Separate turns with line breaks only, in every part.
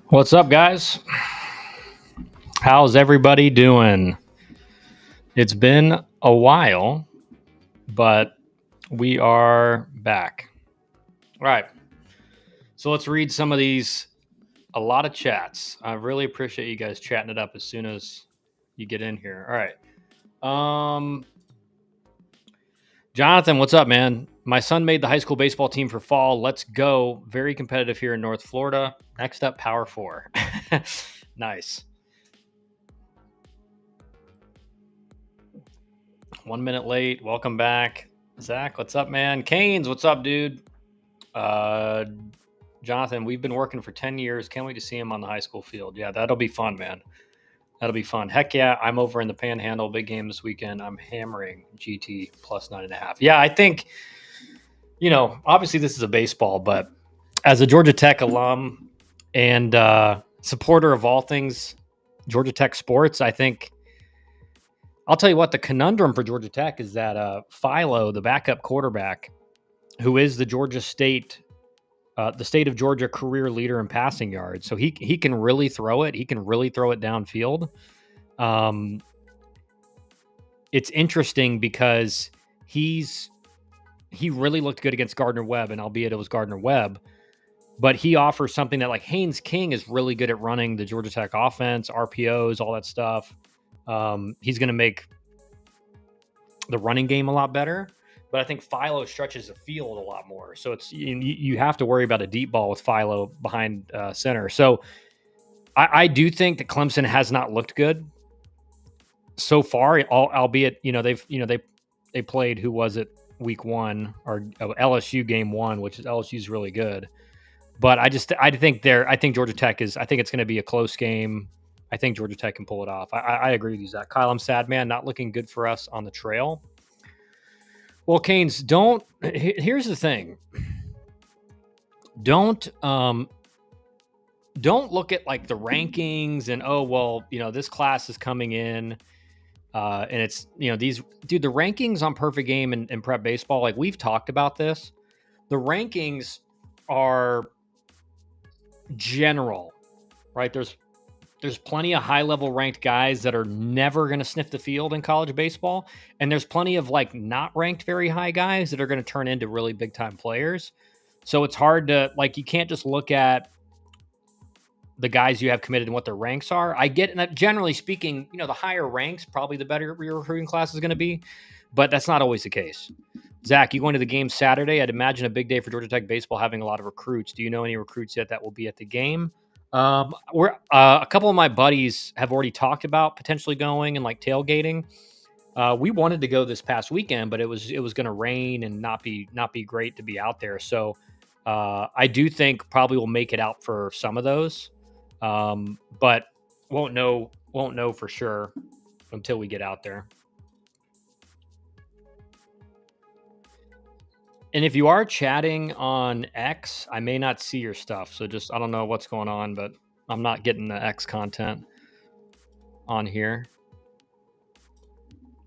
What's up, guys? How's everybody doing? It's been a while, but we are back. All right. So let's read some of these. A lot of chats. I really appreciate you guys chatting it up as soon as you get in here. All right. Jonathan, what's up, man? My son made the high school baseball team for fall. Let's go. Very competitive here in North Florida. Next up, Power Four. Nice. 1 minute late. Welcome back. Zach, what's up, man? Canes, what's up, dude? Uh, Jonathan, we've been working for 10 years. Can't wait to see him on the high school field. Yeah, that'll be fun, man. That'll be fun. Heck yeah, I'm over in the Panhandle. Big game this weekend. I'm hammering GT plus 9.5. Yeah, I think, obviously this is a baseball, but as a Georgia Tech alum and supporter of all things Georgia Tech sports, I think I'll tell you what, the conundrum for Georgia Tech is that Philo, the backup quarterback, who is the state of Georgia career leader in passing yards, so he can really throw it. He can really throw it downfield. It's interesting because he really looked good against Gardner Webb, and albeit it was Gardner Webb, but he offers something that like Haynes King is really good at running the Georgia Tech offense, RPOs, all that stuff. He's going to make the running game a lot better, but I think Philo stretches the field a lot more. So it's you have to worry about a deep ball with Philo behind center. So I do think that Clemson has not looked good so far, albeit they played, who was it, week one, or LSU game one, which is LSU's really good. But I think Georgia Tech is. I think it's going to be a close game. I think Georgia Tech can pull it off. I agree with you, Zach. Kyle, I'm sad, man. Not looking good for us on the trail. Well, Canes, here's the thing. Don't look at like the rankings and this class is coming in. And it's, the rankings on Perfect Game and Prep Baseball, like we've talked about this. The rankings are general, right? There's plenty of high-level ranked guys that are never going to sniff the field in college baseball, and there's plenty of like not ranked very high guys that are going to turn into really big-time players. So it's hard to you can't just look at the guys you have committed and what their ranks are. I get that generally speaking, the higher ranks, probably the better your recruiting class is going to be, but that's not always the case. Zach, you going to the game Saturday? I'd imagine a big day for Georgia Tech baseball, having a lot of recruits. Do you know any recruits yet that will be at the game? A couple of my buddies have already talked about potentially going and like tailgating. We wanted to go this past weekend, but it was going to rain and not be great to be out there. So I do think probably we'll make it out for some of those, but won't know for sure until we get out there. And if you are chatting on X, I may not see your stuff. So I don't know what's going on, but I'm not getting the X content on here.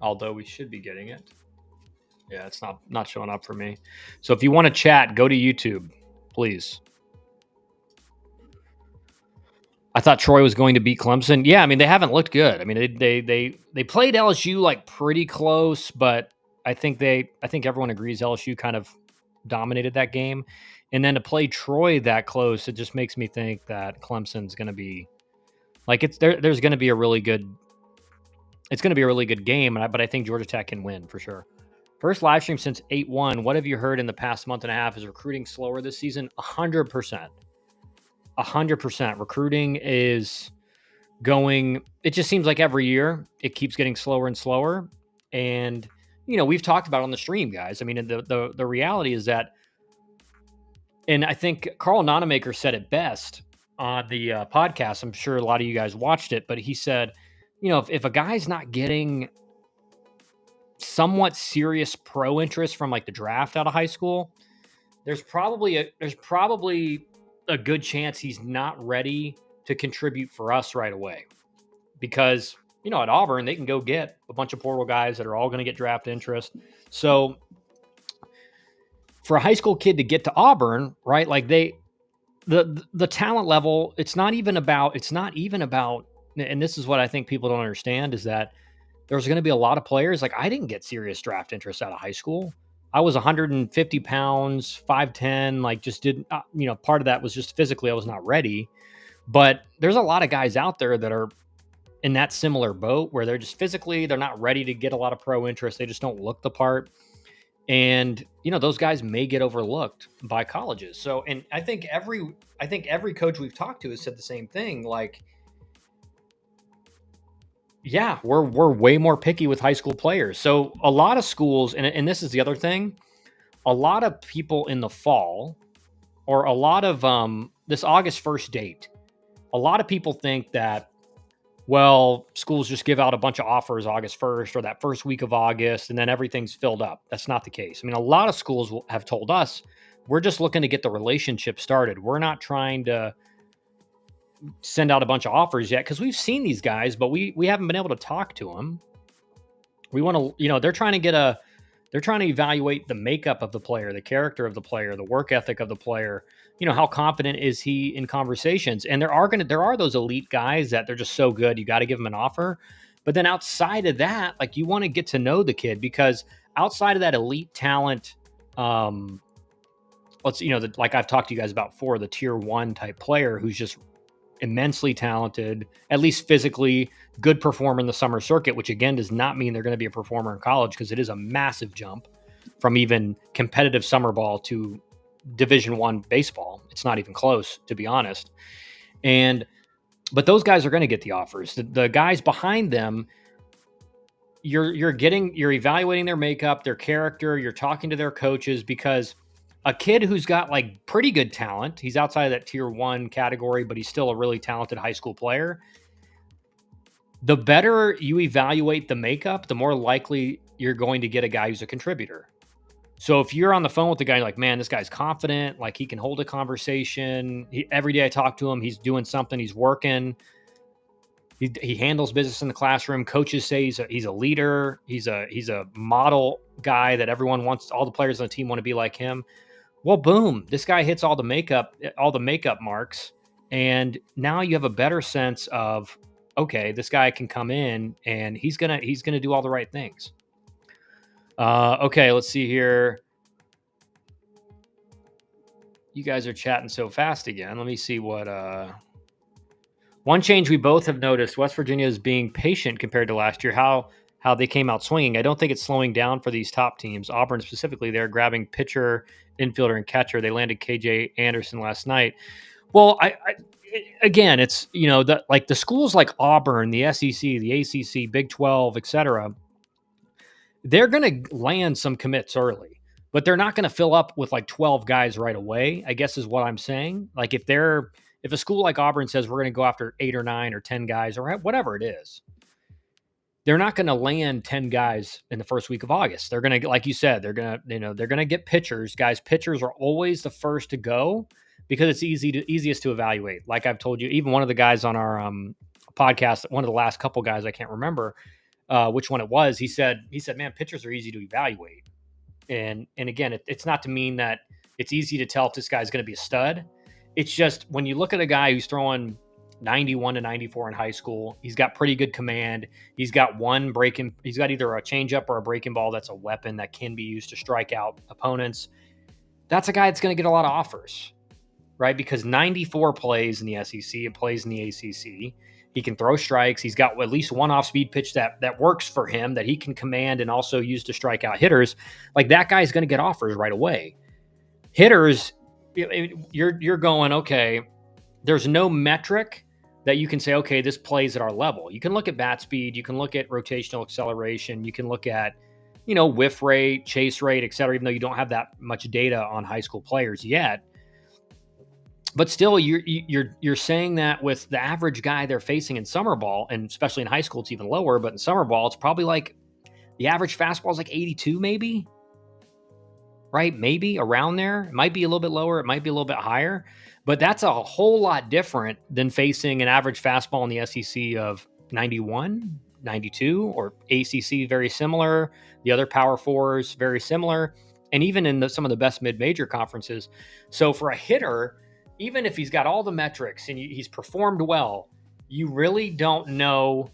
Although we should be getting it. Yeah, it's not showing up for me. So if you want to chat, go to YouTube, please. I thought Troy was going to beat Clemson. Yeah, I mean, they haven't looked good. I mean, they played LSU like pretty close, but I think everyone agrees LSU kind of dominated that game. And then to play Troy that close, it just makes me think that Clemson's going to be like there's going to be a really good game, but I think Georgia Tech can win for sure. First live stream since 8-1. What have you heard in the past month and a half? Is recruiting slower this season? 100%. 100%. Recruiting is going, it just seems like every year it keeps getting slower and slower. And, we've talked about it on the stream, guys. I mean, the reality is that, and I think Carl Nonamaker said it best on the podcast. I'm sure a lot of you guys watched it, but he said, if a guy's not getting somewhat serious pro interest from like the draft out of high school, there's probably a good chance he's not ready to contribute for us right away. Because, at Auburn, they can go get a bunch of portal guys that are all going to get draft interest. So for a high school kid to get to Auburn, right, like the talent level, it's not even about, and this is what I think people don't understand, is that there's going to be a lot of players. Like, I didn't get serious draft interest out of high school. I was 150 pounds, 5'10, like just didn't, part of that was just physically I was not ready. But there's a lot of guys out there that are in that similar boat where they're just physically, they're not ready to get a lot of pro interest. They just don't look the part. And, those guys may get overlooked by colleges. So, and I think every coach we've talked to has said the same thing. Like, yeah, we're way more picky with high school players. So a lot of schools, and this is the other thing, a lot of people in the fall, or a lot of this August 1st date, a lot of people think that, well, schools just give out a bunch of offers August 1st or that first week of August, and then everything's filled up. That's not the case. I mean, a lot of schools have told us, we're just looking to get the relationship started. We're not trying to send out a bunch of offers yet, because we've seen these guys, but we haven't been able to talk to them. We want to, they're trying to evaluate the makeup of the player, the character of the player, the work ethic of the player. How confident is he in conversations? And there are those elite guys that they're just so good, you got to give them an offer. But then outside of that, like, you want to get to know the kid, because outside of that elite talent, like I've talked to you guys about before, the tier 1 type player who's just immensely talented, at least physically, good performer in the summer circuit, which again does not mean they're going to be a performer in college, because it is a massive jump from even competitive summer ball to Division I baseball. It's not even close, to be honest. But those guys are going to get the offers. The guys behind them, you're evaluating their makeup, their character, you're talking to their coaches, because a kid who's got like pretty good talent, he's outside of that tier 1 category, but he's still a really talented high school player. The better you evaluate the makeup, the more likely you're going to get a guy who's a contributor. So if you're on the phone with the guy, like, man, this guy's confident, like he can hold a conversation. Every day I talk to him, he's doing something, he's working. He handles business in the classroom. Coaches say he's a leader. He's a model guy that everyone wants. All the players on the team want to be like him. Well, boom, this guy hits all the makeup marks. And now you have a better sense of, okay, this guy can come in and he's going to do all the right things. Okay, let's see here. You guys are chatting so fast again. Let me see what, one change we both have noticed, West Virginia is being patient compared to last year, how they came out swinging. I don't think it's slowing down for these top teams. Auburn specifically, they're grabbing pitcher, infielder, and catcher. They landed KJ Anderson last night. Well, again, it's, like the schools like Auburn, the SEC, the ACC, Big 12, etc., they're going to land some commits early, but they're not going to fill up with like 12 guys right away, I guess is what I'm saying. Like, if a school like Auburn says we're going to go after 8 or 9 or 10 guys or whatever it is, they're not going to land 10 guys in the first week of August. They're going to, like you said, they're going to get pitchers. Guys, pitchers are always the first to go because it's easiest to evaluate. Like I've told you, even one of the guys on our podcast, one of the last couple guys, I can't remember which one it was. He said, man, pitchers are easy to evaluate. And again, it's not to mean that it's easy to tell if this guy's going to be a stud. It's just when you look at a guy who's throwing 91 to 94 in high school, he's got pretty good command. He's got he's got either a changeup or a breaking ball that's a weapon that can be used to strike out opponents. That's a guy that's going to get a lot of offers, right? Because 94 plays in the SEC, it plays in the ACC. He can throw strikes. He's got at least one off-speed pitch that works for him, that he can command and also use to strike out hitters. Like, that guy's going to get offers right away. Hitters, you're going, okay, there's no metric that you can say, okay, this plays at our level. You can look at bat speed. You can look at rotational acceleration. You can look at, whiff rate, chase rate, et cetera, even though you don't have that much data on high school players yet. But still, you're saying that with the average guy they're facing in summer ball, and especially in high school, it's even lower. But in summer ball, it's probably like the average fastball is like 82, maybe, right? Maybe around there. It might be a little bit lower. It might be a little bit higher. But that's a whole lot different than facing an average fastball in the SEC of 91, 92, or ACC, very similar. The other Power Fours, very similar. And even in some of the best mid-major conferences. So for a hitter, even if he's got all the metrics and he's performed well, you really don't know.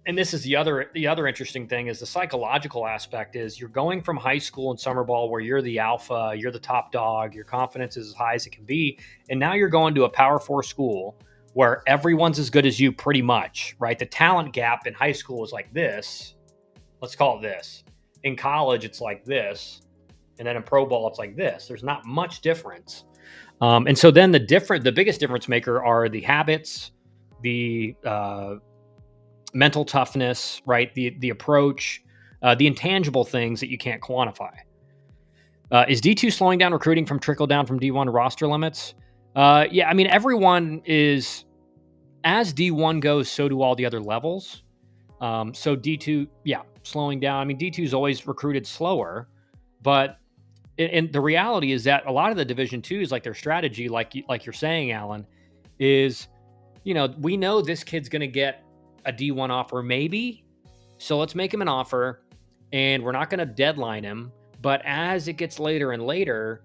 And this is the other interesting thing is the psychological aspect is you're going from high school and summer ball where you're the alpha, you're the top dog, your confidence is as high as it can be, and now you're going to a Power 4 school where everyone's as good as you pretty much, right? The talent gap in high school is like this. Let's call it this. In college, it's like this, and then in pro ball, it's like this. There's not much difference. And so then the biggest difference maker are the habits, the mental toughness, right? The approach, the intangible things that you can't quantify. Is D2 slowing down recruiting from trickle down from D1 roster limits? Yeah, I mean everyone is as D1 goes, so do all the other levels. So D2, yeah, slowing down. I mean D2 is always recruited slower, but and the reality is that a lot of the Division twos, like their strategy, like you're saying, Alan, is we know this kid's going to get a D1 offer, maybe. So let's make him an offer, and we're not going to deadline him. But as it gets later and later,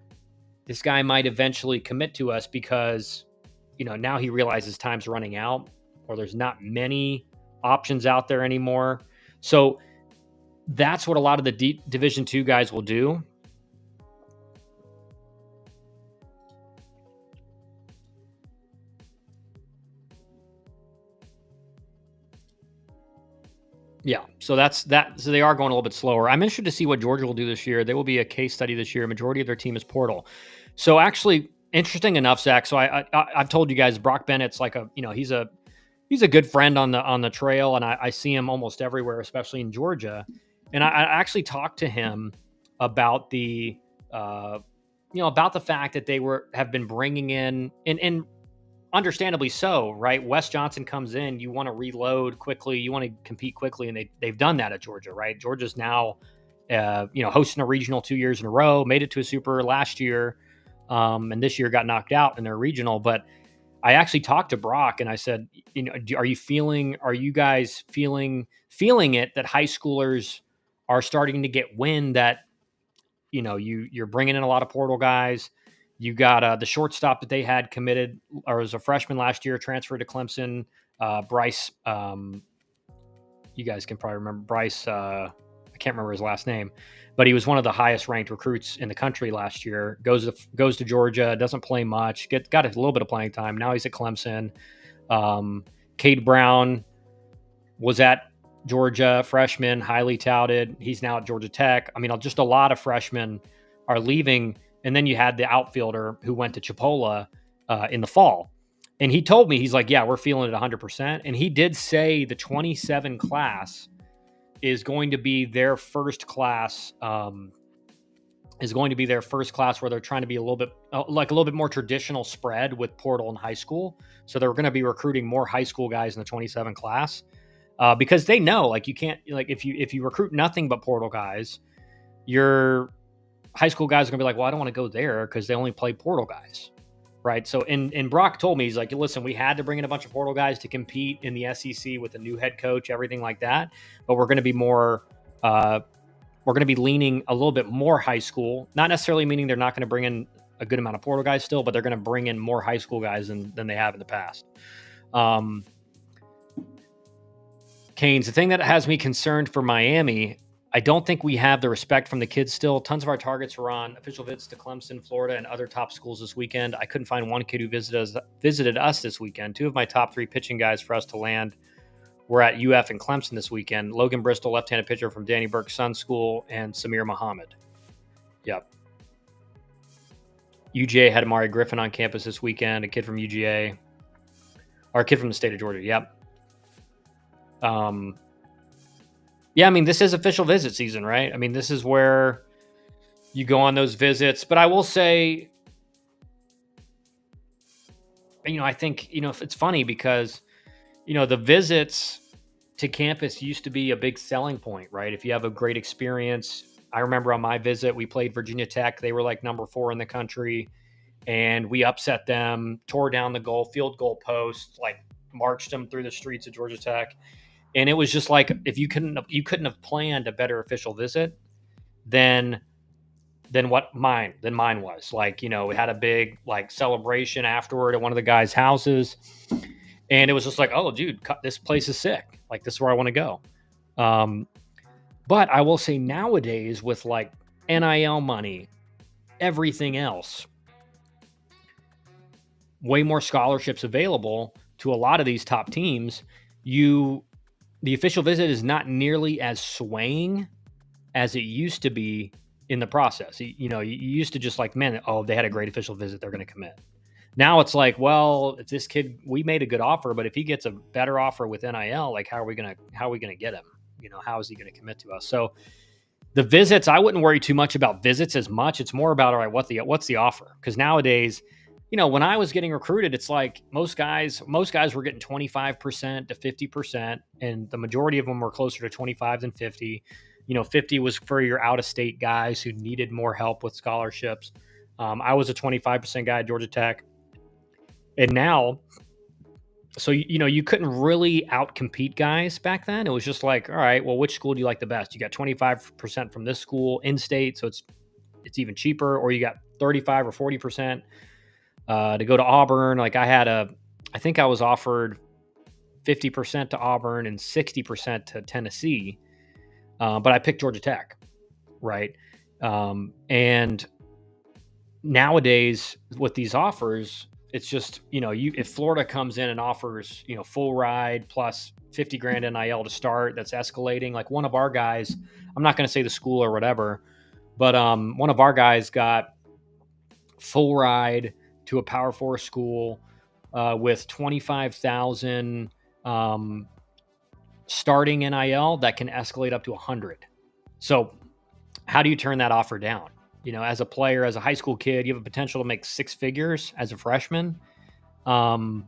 this guy might eventually commit to us because, now he realizes time's running out, or there's not many options out there anymore. So that's what a lot of the Division two guys will do. Yeah, so that's that. So they are going a little bit slower. I'm interested to see what Georgia will do this year. They will be a case study this year. Majority of their team is portal. So actually, interesting enough, Zach. So I've told you guys Brock Bennett's like he's a good friend on the trail, and I see him almost everywhere, especially in Georgia. And I actually talked to him about about the fact that they have been bringing in and understandably so, right? Wes Johnson comes in, you want to reload quickly, you want to compete quickly, and they've done that at Georgia, right? Georgia's now, hosting a regional 2 years in a row, made it to a super last year, and this year got knocked out in their regional. But I actually talked to Brock and I said, are you guys feeling it that high schoolers are starting to get wind that you're bringing in a lot of portal guys. You got the shortstop that they had committed, or was a freshman last year, transferred to Clemson. Bryce, you guys can probably remember Bryce. I can't remember his last name, but he was one of the highest ranked recruits in the country last year. Goes to Georgia, doesn't play much. Got a little bit of playing time. Now he's at Clemson. Cade Brown was at Georgia, freshman, highly touted. He's now at Georgia Tech. I mean, just a lot of freshmen are leaving. And then you had the outfielder who went to Chipola in the fall. And he told me, he's like, yeah, we're feeling it 100%. And he did say the 27 class is going to be their first class, where they're trying to be a little bit more traditional spread with portal and high school. So they're going to be recruiting more high school guys in the 27 class. Because they know, like, you can't, like, if you recruit nothing but portal guys, your high school guys are gonna be like, well, I don't want to go there because they only play portal guys, right? So, and Brock told me, he's like, listen, we had to bring in a bunch of portal guys to compete in the SEC with a new head coach, everything like that. But we're going to be leaning a little bit more high school, not necessarily meaning they're not going to bring in a good amount of portal guys still, but they're going to bring in more high school guys than they have in the past. Canes, the thing that has me concerned for Miami, I don't think we have the respect from the kids still. Tons of our targets were on official visits to Clemson, Florida, and other top schools this weekend. I couldn't find one kid who visited us this weekend. Two of my top three pitching guys for us to land were at UF and Clemson this weekend. Logan Bristol, left-handed pitcher from Danny Burke's Sun School, and Samir Muhammad. Yep. UGA had Amari Griffin on campus this weekend, a kid from UGA, or a kid from the state of Georgia. Yep. Yeah, I mean, this is official visit season, right? I mean, this is where you go on those visits. But I will say, I think, it's funny because, the visits to campus used to be a big selling point, right? If you have a great experience. I remember on my visit, we played Virginia Tech. They were like number 4 in the country, and we upset them, tore down the field goal post, like marched them through the streets of Georgia Tech. And it was just like, if you couldn't have planned a better official visit, then than mine was. Like, we had a big like celebration afterward at one of the guys' houses, and it was just like, oh, dude, this place is sick. Like, this is where I want to go. Um, but I will say nowadays with like NIL money, everything else, way more scholarships available to a lot of these top teams. The official visit is not nearly as swaying as it used to be in the process. You used to just like, man, oh, they had a great official visit, they're going to commit. Now it's like, well, if this kid, we made a good offer, but if he gets a better offer with NIL, like how are we gonna get him? How is he going to commit to us? So the visits, I wouldn't worry too much about visits as much. It's more about, all right, what's the offer? Because nowadays, when I was getting recruited, it's like most guys were getting 25% to 50%, and the majority of them were closer to 25 than 50. 50 was for your out of state guys who needed more help with scholarships. I was a 25% guy at Georgia Tech. And now, so, you couldn't really outcompete guys back then. It was just like, all right, well, which school do you like the best? You got 25% from this school in state, so it's even cheaper, or you got 35 or 40% to go to Auburn. Like I think I was offered 50% to Auburn and 60% to Tennessee, but I picked Georgia Tech, right? And nowadays with these offers, it's just, if Florida comes in and offers, full ride plus 50 grand NIL to start, that's escalating. Like one of our guys, I'm not going to say the school or whatever, but one of our guys got full ride to a Power 4 school with 25,000 starting NIL that can escalate up to 100. So how do you turn that offer down? As a player, as a high school kid, you have a potential to make six figures as a freshman. That'd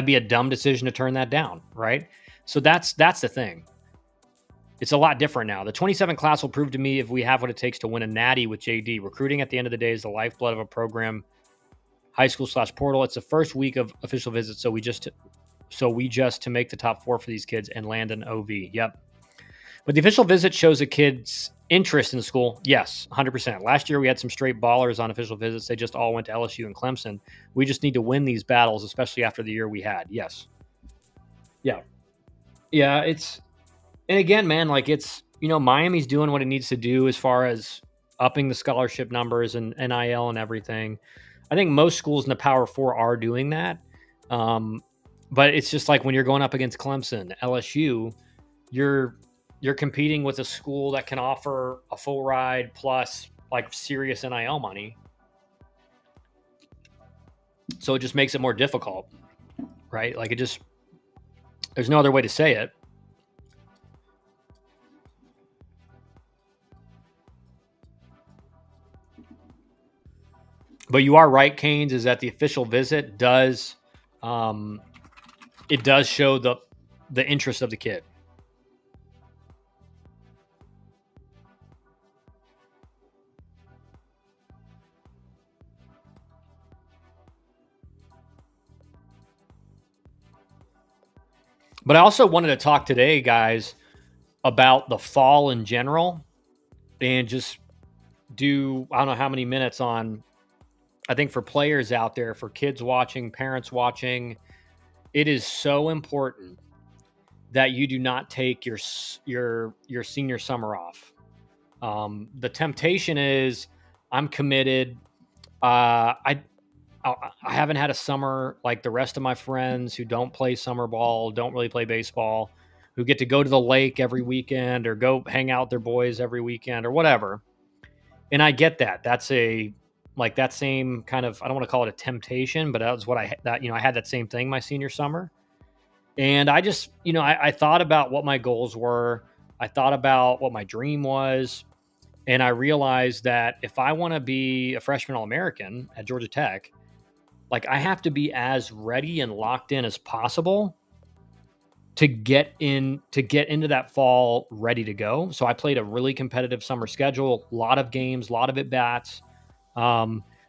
be a dumb decision to turn that down, right? So that's the thing. It's a lot different now. The 27 class will prove to me if we have what it takes to win a natty with JD. Recruiting at the end of the day is the lifeblood of a program. High school / portal. It's the first week of official visits, so we just to make the top 4 for these kids and land an OV. Yep. But the official visit shows a kid's interest in the school. Yes, 100%. Last year we had some straight ballers on official visits. They just all went to LSU and Clemson. We just need to win these battles, especially after the year we had. Yes. Yeah. Yeah, and again, man, like it's, Miami's doing what it needs to do as far as upping the scholarship numbers and NIL and everything. I think most schools in the Power 4 are doing that. But it's just like when you're going up against Clemson, LSU, you're competing with a school that can offer a full ride plus like serious NIL money. So it just makes it more difficult, right? Like there's no other way to say it. But you are right, Canes, is that the official visit does show the interest of the kid. But I also wanted to talk today, guys, about the fall in general and just do, I don't know how many minutes on, I think for players out there, for kids watching, parents watching, it is so important that you do not take your senior summer off. The temptation is, I'm committed. I haven't had a summer like the rest of my friends who don't play summer ball, don't really play baseball, who get to go to the lake every weekend or go hang out with their boys every weekend or whatever. And I get that. That's that same kind of, I don't want to call it a temptation, but that was what I had that same thing my senior summer. And I just, I thought about what my goals were. I thought about what my dream was. And I realized that if I want to be a freshman All-American at Georgia Tech, like I have to be as ready and locked in as possible to get into that fall ready to go. So I played a really competitive summer schedule, a lot of games, a lot of at-bats,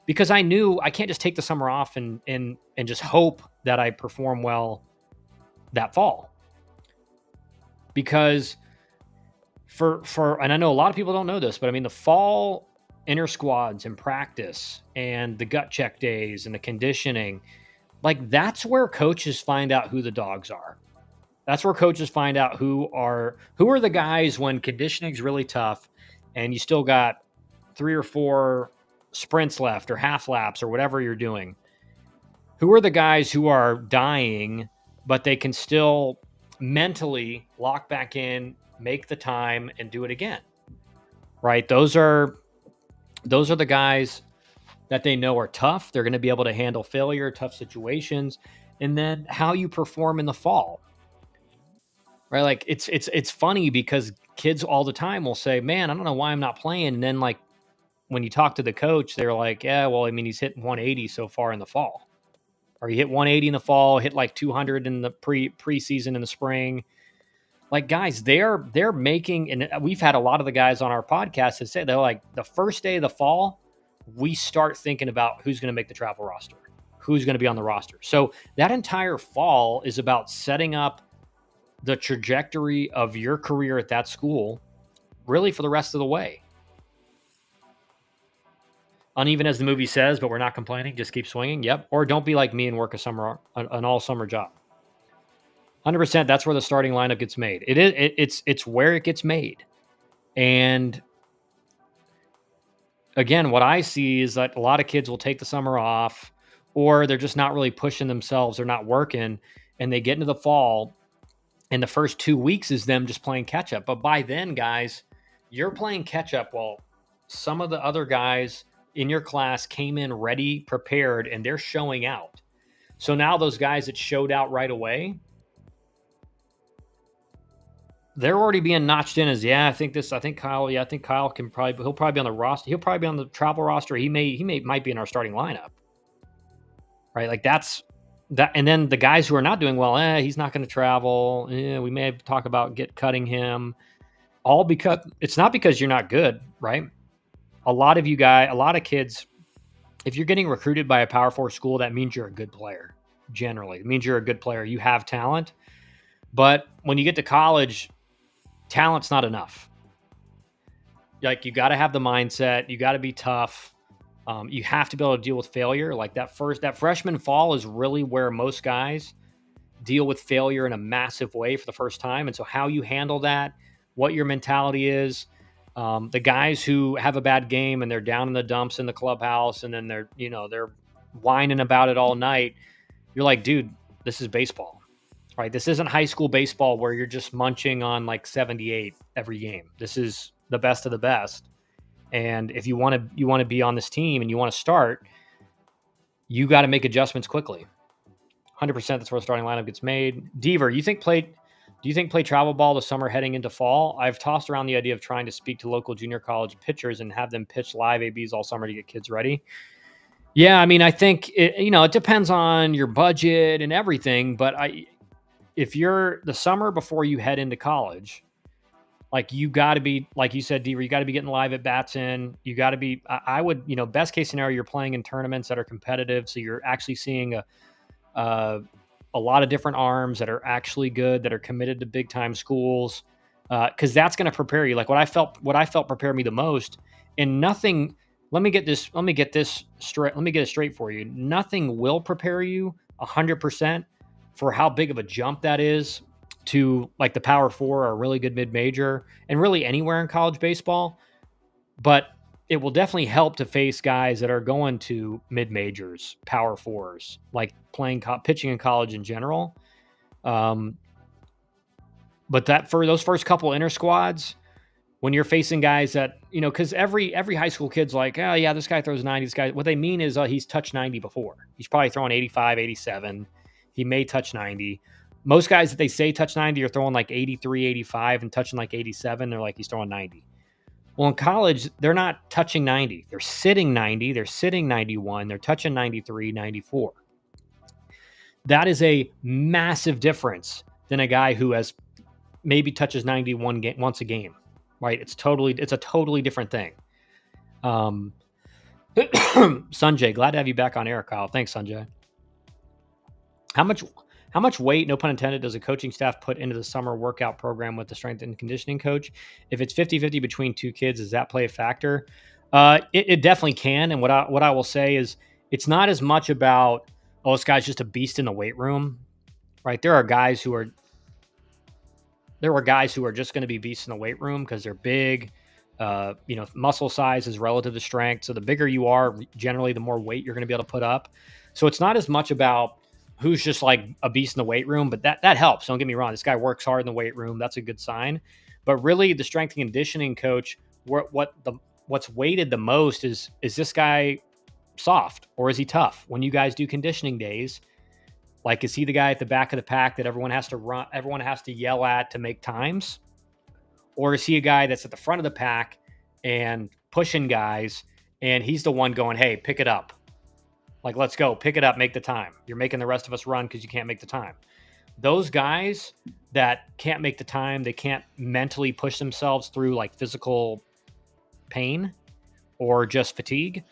because I knew I can't just take the summer off and just hope that I perform well that fall. Because and I know a lot of people don't know this, but I mean the fall inter squads and practice and the gut check days and the conditioning, like that's where coaches find out who the dogs are. That's where coaches find out who are the guys when conditioning's really tough and you still got 3 or 4 sprints left or half laps or whatever you're doing. Who are the guys who are dying, but they can still mentally lock back in, make the time, and do it again? Right? Those are the guys that they know are tough. They're going to be able to handle failure, tough situations, and then how you perform in the fall. Right? Like it's funny because kids all the time will say, "Man, I don't know why I'm not playing." And then like when you talk to the coach, they're like, "Yeah, well, I mean, he's hit 180 so far in the fall." Or he hit 180 in the fall, hit like 200 in the preseason in the spring. Like guys, they're making, and we've had a lot of the guys on our podcast that say they're like the first day of the fall, we start thinking about who's going to make the travel roster, who's going to be on the roster. So that entire fall is about setting up the trajectory of your career at that school, really for the rest of the way. Uneven as the movie says, but we're not complaining. Just keep swinging. Yep. Or don't be like me and work an all summer job. 100%. That's where the starting lineup gets made. It's where it gets made. And again, what I see is that a lot of kids will take the summer off, or they're just not really pushing themselves. They're not working, and they get into the fall, and the first 2 weeks is them just playing catch up. But by then, guys, you're playing catch up while some of the other guys in your class came in ready, prepared, and they're showing out. So now those guys that showed out right away, they're already being notched in as, I think Kyle can he'll probably be on the roster. He'll probably be on the travel roster. He might be in our starting lineup. Right? Like that's that. And then the guys who are not doing well, he's not going to travel. We may have talked about cutting him, all because it's not because you're not good, right? A lot of kids, if you're getting recruited by a Power 4 school, that means you're a good player. Generally, it means you're a good player. You have talent. But when you get to college, talent's not enough. Like you got to have the mindset. You got to be tough. You have to be able to deal with failure. Like that freshman fall is really where most guys deal with failure in a massive way for the first time. And so how you handle that, what your mentality is, the guys who have a bad game and they're down in the dumps in the clubhouse and then they're whining about it all night. You're like, dude, this is baseball, right? This isn't high school baseball where you're just munching on like 78 every game. This is the best of the best. And if you want to be on this team and you want to start, you got to make adjustments quickly. 100%. That's where the starting lineup gets made. Deaver, do you think play travel ball the summer heading into fall? I've tossed around the idea of trying to speak to local junior college pitchers and have them pitch live ABs all summer to get kids ready. Yeah, I mean, I think it depends on your budget and everything, but if you're the summer before you head into college, like you got to be, like you said, Deaver, you got to be getting live at bats in. You got to be, I would, best case scenario, you're playing in tournaments that are competitive. So you're actually seeing a lot of different arms that are actually good, that are committed to big time schools. Cause that's going to prepare you. Like what I felt prepared me the most, and nothing, let me get this straight. Let me get it straight for you. Nothing will prepare you 100% for how big of a jump that is to like the Power 4 or a really good mid-major and really anywhere in college baseball. But it will definitely help to face guys that are going to mid-majors, Power 4s, like pitching in college in general. But that for those first couple inter squads, when you're facing guys that, because every high school kid's like, oh yeah, this guy throws 90. This guy, what they mean is he's touched 90 before. He's probably throwing 85, 87. He may touch 90. Most guys that they say touch 90 are throwing like 83, 85 and touching like 87. They're like, he's throwing 90. Well, in college, they're not touching 90. They're sitting 90. They're sitting 91. They're touching 93, 94. That is a massive difference than a guy who has maybe touches 91 once a game, right? It's a totally different thing. Sanjay, glad to have you back on air, Kyle. Thanks, Sanjay. How How much weight, no pun intended, does a coaching staff put into the summer workout program with the strength and conditioning coach? If it's 50-50 between two kids, does that play a factor? It definitely can. And what I will say is it's not as much about, oh, this guy's just a beast in the weight room, right? There are guys who are just going to be beasts in the weight room because they're big. Muscle size is relative to strength. So the bigger you are, generally, the more weight you're going to be able to put up. So it's not as much about who's just like a beast in the weight room, but that helps. Don't get me wrong. This guy works hard in the weight room. That's a good sign. But really, the strength and conditioning coach, what's weighted the most is this guy soft or is he tough? When you guys do conditioning days, like, is he the guy at the back of the pack that everyone has to run, everyone has to yell at to make times? Or is he a guy that's at the front of the pack and pushing guys, and he's the one going, hey, pick it up. Like, let's go, pick it up, make the time. You're making the rest of us run because you can't make the time. Those guys that can't make the time, they can't mentally push themselves through like physical pain or just fatigue.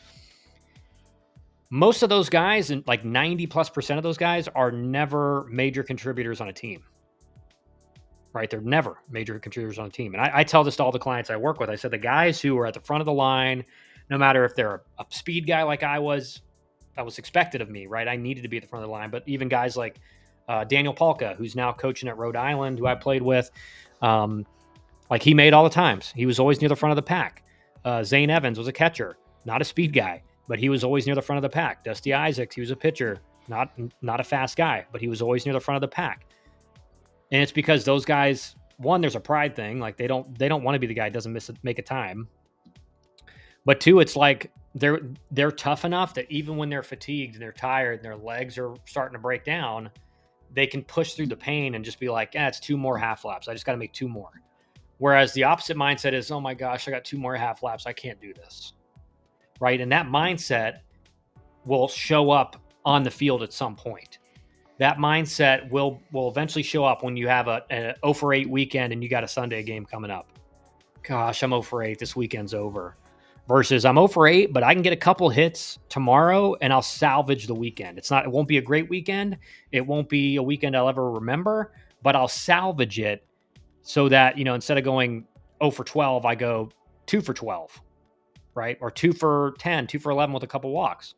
Most of those guys, and like 90+% of those guys, are never major contributors on a team. Right? They're never major contributors on a team. And I tell this to all the clients I work with. I said the guys who are at the front of the line, no matter if they're a speed guy like I was, that was expected of me, right? I needed to be at the front of the line. But even guys like Daniel Palka, who's now coaching at Rhode Island, who I played with, like he made all the times. He was always near the front of the pack. Zane Evans was a catcher, not a speed guy, but he was always near the front of the pack. Dusty Isaacs, he was a pitcher, not a fast guy, but he was always near the front of the pack. And it's because those guys, one, there's a pride thing. Like they don't want to be the guy that doesn't make a time. But two, it's like they're tough enough that even when they're fatigued and they're tired and their legs are starting to break down, they can push through the pain and just be like, it's 2 more half laps. I just got to make 2 more. Whereas the opposite mindset is, oh my gosh, I got 2 more half laps. I can't do this. Right. And that mindset will show up on the field at some point. That mindset will eventually show up when you have a 0 for 8 weekend and you got a Sunday game coming up. Gosh, I'm 0 for 8. This weekend's over. Versus I'm 0 for 8, but I can get a couple hits tomorrow and I'll salvage the weekend. It won't be a great weekend. It won't be a weekend I'll ever remember, but I'll salvage it so that, instead of going 0 for 12, I go 2 for 12, right? Or 2 for 10, 2 for 11 with a couple walks.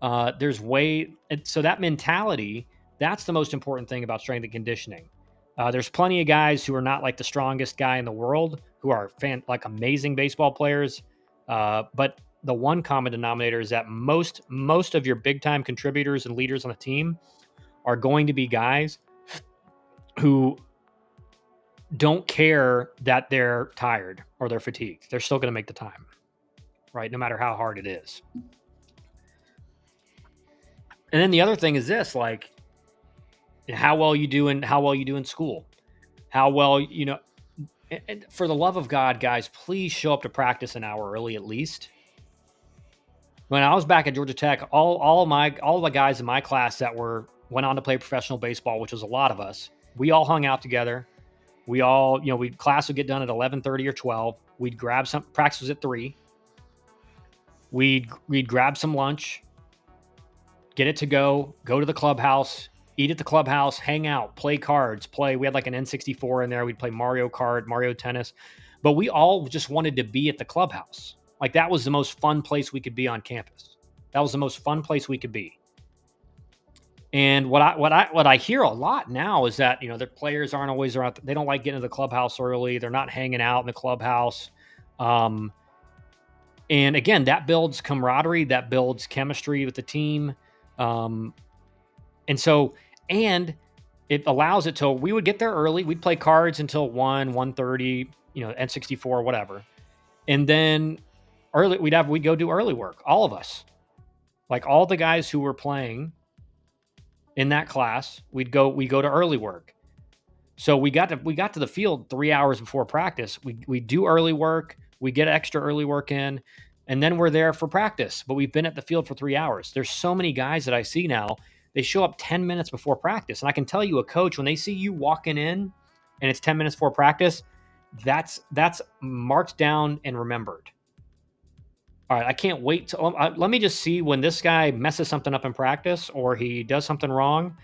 So that mentality, that's the most important thing about strength and conditioning. There's plenty of guys who are not like the strongest guy in the world, who are amazing baseball players. But the one common denominator is that most of your big time contributors and leaders on a team are going to be guys who don't care that they're tired or they're fatigued. They're still going to make the time, right? No matter how hard it is. And then the other thing is this, like, how well you do in school, how well, and for the love of God, guys, please show up to practice an hour early at least. When I was back at Georgia Tech, all the guys in my class that went on to play professional baseball, which was a lot of us, we all hung out together. We all, class would get done at 11:30 or 12. We'd grab some, practice was at 3. We'd grab some lunch, get it to go to the clubhouse, eat at the clubhouse, hang out, play cards, we had like an N64 in there. We'd play Mario Kart, Mario Tennis, but we all just wanted to be at the clubhouse. Like that was the most fun place we could be on campus. That was the most fun place we could be. And what I hear a lot now is that, the players aren't always around. They don't like getting to the clubhouse early. They're not hanging out in the clubhouse. And again, that builds camaraderie, that builds chemistry with the team. And it allows it to, we would get there early. We'd play cards until 1:30, N64, whatever. And then we'd go do early work. All of us, like all the guys who were playing in that class, we go to early work. So we got to the field 3 hours before practice. We do early work. We get extra early work in, and then we're there for practice. But we've been at the field for 3 hours. There's so many guys that I see now, they show up 10 minutes before practice. And I can tell you, a coach, when they see you walking in and it's 10 minutes before practice, that's marked down and remembered. All right, I can't wait let me just see when this guy messes something up in practice or he does something wrong.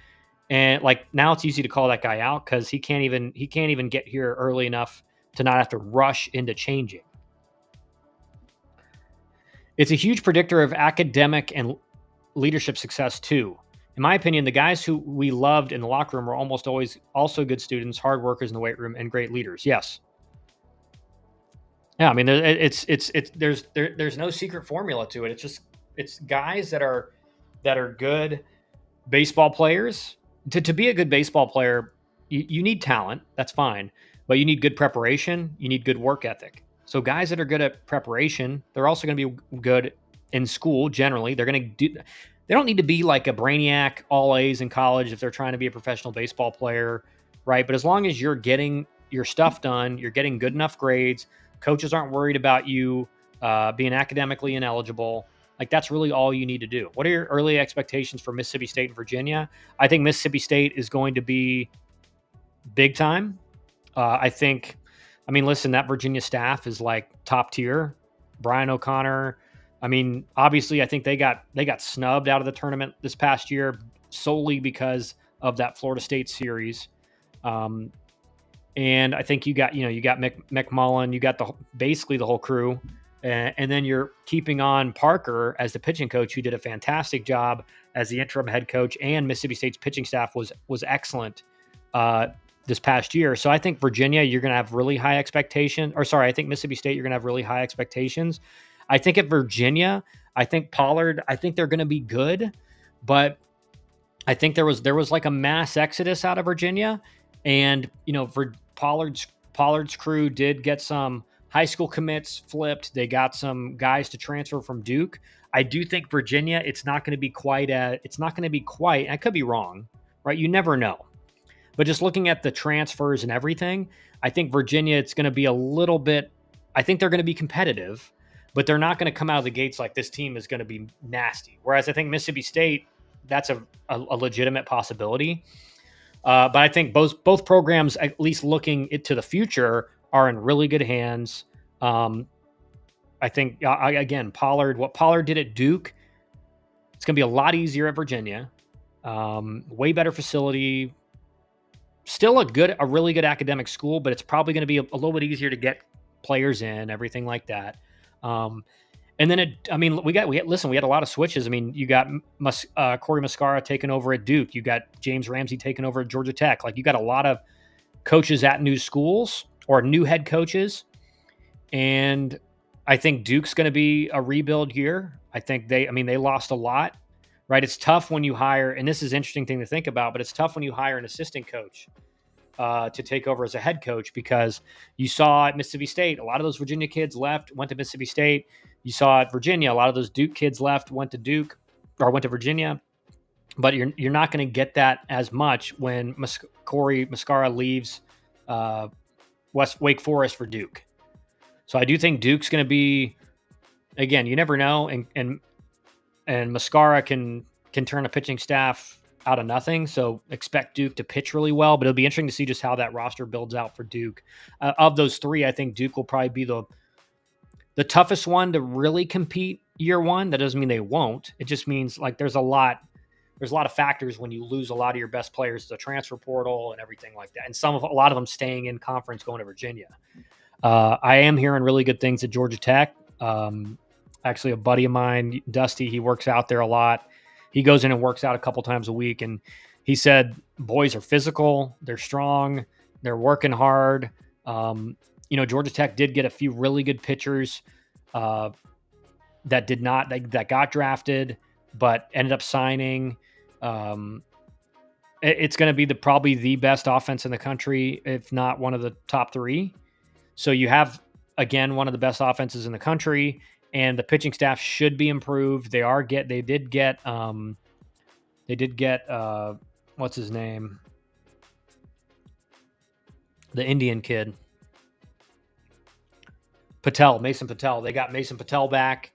And like now it's easy to call that guy out because he can't even get here early enough to not have to rush into changing. It's a huge predictor of academic and leadership success too. In my opinion, the guys who we loved in the locker room were almost always also good students, hard workers in the weight room, and great leaders. Yes. Yeah, I mean, there's no secret formula to it. It's guys that are good baseball players. To be a good baseball player, you need talent. That's fine, but you need good preparation. You need good work ethic. So guys that are good at preparation, they're also going to be good in school. Generally, they're going to do. They don't need to be like a brainiac, all A's in college if they're trying to be a professional baseball player, right? But as long as you're getting your stuff done, you're getting good enough grades. Coaches aren't worried about you being academically ineligible. Like that's really all you need to do. What are your early expectations for Mississippi State and Virginia? I think Mississippi State is going to be big time. I mean, listen, that Virginia staff is like top tier. Brian O'Connor. I mean, obviously, I think they got snubbed out of the tournament this past year solely because of that Florida State series. And I think you got McMullen, you got basically the whole crew, and then you're keeping on Parker as the pitching coach, who did a fantastic job as the interim head coach, and Mississippi State's pitching staff was excellent this past year. So I think Virginia, you're going to have really high expectations. Or sorry, I think Mississippi State, you're going to have really high expectations. I think at Virginia, I think Pollard, I think they're going to be good, but I think there was like a mass exodus out of Virginia, and for Pollard's crew did get some high school commits flipped. They got some guys to transfer from Duke. I do think Virginia, it's not going to be quite. I could be wrong, right? You never know. But just looking at the transfers and everything, I think Virginia, it's going to be a little bit. I think they're going to be competitive, but they're not going to come out of the gates like this team is going to be nasty. Whereas I think Mississippi State, that's a legitimate possibility. But I think both programs, at least looking to the future, are in really good hands. I think, again, what Pollard did at Duke, it's going to be a lot easier at Virginia. Way better facility. Still a really good academic school, but it's probably going to be a little bit easier to get players in, everything like that. And then, we had a lot of switches. I mean, you got Corey Muscara taking over at Duke. You got James Ramsey taking over at Georgia Tech. Like, you got a lot of coaches at new schools or new head coaches. And I think Duke's going to be a rebuild year. I think they lost a lot, right? It's tough when you hire, and this is an interesting thing to think about, but it's tough when you hire an assistant coach to take over as a head coach, because you saw at Mississippi State, a lot of those Virginia kids left, went to Mississippi State. You saw at Virginia, a lot of those Duke kids left, went to Duke or went to Virginia. But you're not going to get that as much when Corey Muscara leaves Wake Forest for Duke. So I do think Duke's going to be, again, you never know, and Muscara can turn a pitching staff out of nothing. So expect Duke to pitch really well, but it'll be interesting to see just how that roster builds out for Duke. Of those three, I think Duke will probably be the toughest one to really compete year one. That doesn't mean they won't. It just means like there's a lot of factors when you lose a lot of your best players to the transfer portal and everything like that. And a lot of them staying in conference, going to Virginia. I am hearing really good things at Georgia Tech. Actually, a buddy of mine, Dusty, he works out there a lot. He goes in and works out a couple times a week. And he said, boys are physical. They're strong. They're working hard. Georgia Tech did get a few really good pitchers that got drafted, but ended up signing. It's going to be probably the best offense in the country, if not one of the top three. So you have, again, one of the best offenses in the country, and the pitching staff should be improved. They did get what's his name? The Indian kid. Mason Patel. They got Mason Patel back.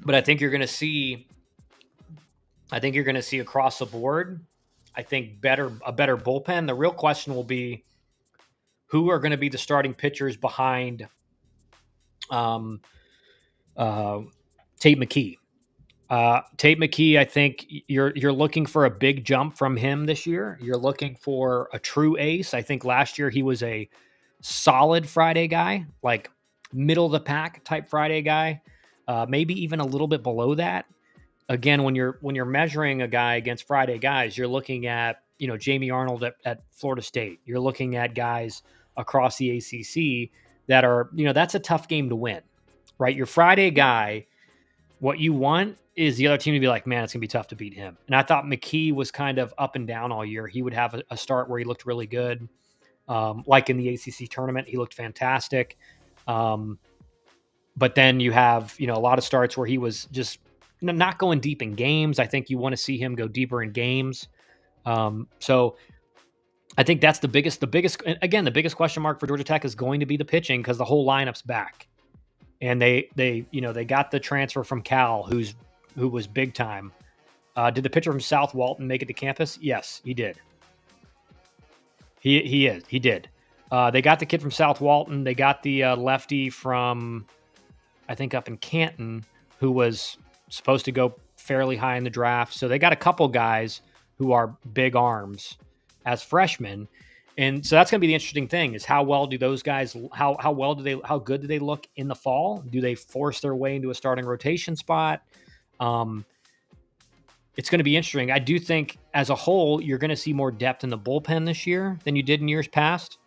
But I think you're going to see across the board, I think a better bullpen. The real question will be who are going to be the starting pitchers behind Tate McKee. Tate McKee, I think you're looking for a big jump from him this year. You're looking for a true ace. I think last year he was a solid Friday guy, like middle of the pack type Friday guy, maybe even a little bit below that. Again, when you're measuring a guy against Friday guys, you're looking at Jamie Arnold at Florida State. You're looking at guys across the ACC that are that's a tough game to win, right? Your Friday guy, what you want is the other team to be like, man, it's gonna be tough to beat him. And I thought McKee was kind of up and down all year. He would have a start where he looked really good, like in the ACC tournament, he looked fantastic. But then you have a lot of starts where he was just not going deep in games. I think you want to see him go deeper in games. So I think that's the biggest again, the biggest question mark for Georgia Tech is going to be the pitching because the whole lineup's back. And they got the transfer from Cal who was big time. Did the pitcher from South Walton make it to campus? Yes, he did. He did. They got the kid from South Walton. They got the lefty from, I think, up in Canton, who was supposed to go fairly high in the draft. So they got a couple guys who are big arms as freshmen. And so that's going to be the interesting thing is how well do those guys, how good do they look in the fall? Do they force their way into a starting rotation spot? It's going to be interesting. I do think as a whole, you're going to see more depth in the bullpen this year than you did in years past.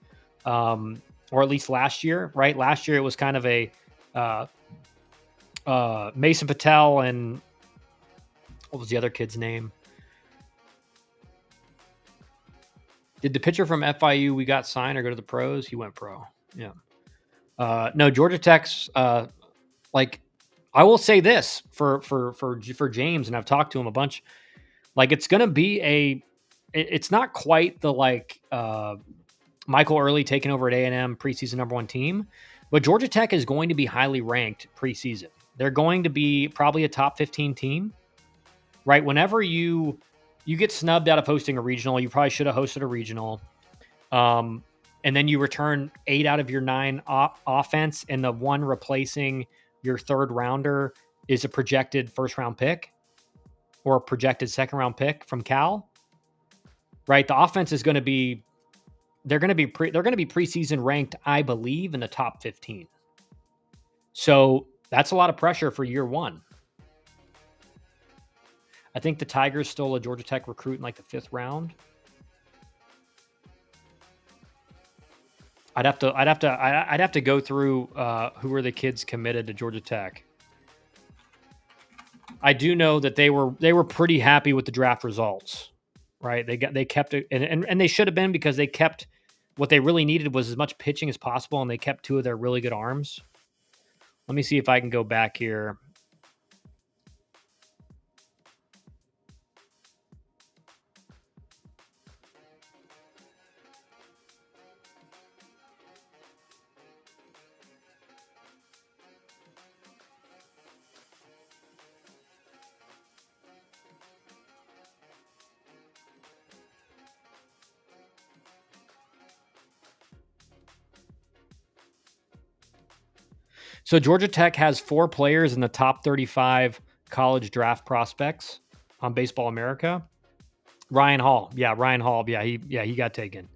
Or at least last year, right? Last year, it was kind of a Mason Patel and what was the other kid's name? Did the pitcher from FIU we got signed or go to the pros? He went pro. Yeah. No, Georgia Tech's like I will say this for James, and I've talked to him a bunch. Like it's gonna be it's not quite the Michael Early taking over at A&M preseason #1 team, but Georgia Tech is going to be highly ranked preseason. They're going to be probably a top 15 team, right? Whenever you get snubbed out of hosting a regional, you probably should have hosted a regional. And then you return 8 out of your 9 offense, and the one replacing your third rounder is a projected first round pick or a projected second round pick from Cal, right? The offense is going to be, they're going to be preseason ranked, I believe, in the top 15. So that's a lot of pressure for year one. I think the Tigers stole a Georgia Tech recruit in like the 5th round. I'd have to go through who are the kids committed to Georgia Tech. I do know that they were pretty happy with the draft results, right? They kept it, and they should have been, because they kept what they really needed was as much pitching as possible, and they kept 2 of their really good arms. Let me see if I can go back here. So Georgia Tech has 4 players in the top 35 college draft prospects on Baseball America. Ryan Hall. Yeah, he got taken.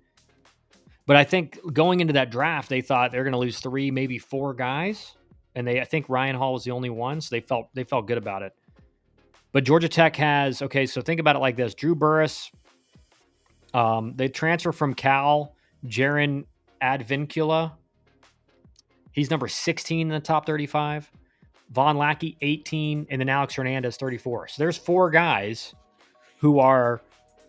But I think going into that draft, they thought they're going to lose 3, maybe 4 guys, and I think Ryan Hall was the only one, so they felt good about it. But Georgia Tech has, okay, so think about it like this: Drew Burris, they transfer from Cal, Jaron Advincula. He's number 16 in the top 35. Von Lackey, 18, and then Alex Hernandez, 34. So there's 4 guys who are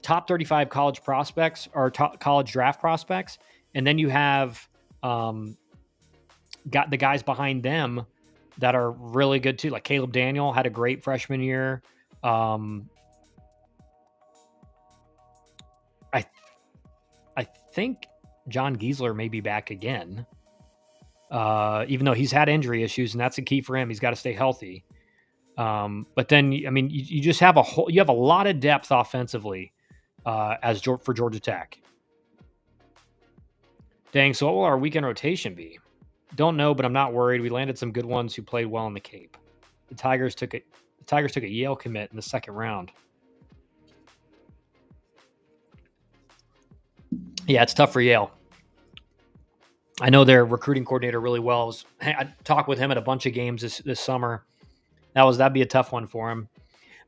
top 35 college prospects or college draft prospects. And then you have got the guys behind them that are really good too. Like Caleb Daniel had a great freshman year. I think John Giesler may be back again. Even though he's had injury issues, and that's a key for him. He's got to stay healthy. But then, I mean, you just have you have a lot of depth offensively for Georgia Tech. Dang, so what will our weekend rotation be? Don't know, but I'm not worried. We landed some good ones who played well in the Cape. The Tigers took The Tigers took a Yale commit in the second round. Yeah, it's tough for Yale. I know their recruiting coordinator really well. I talked with him at a bunch of games this summer. That'd be a tough one for him.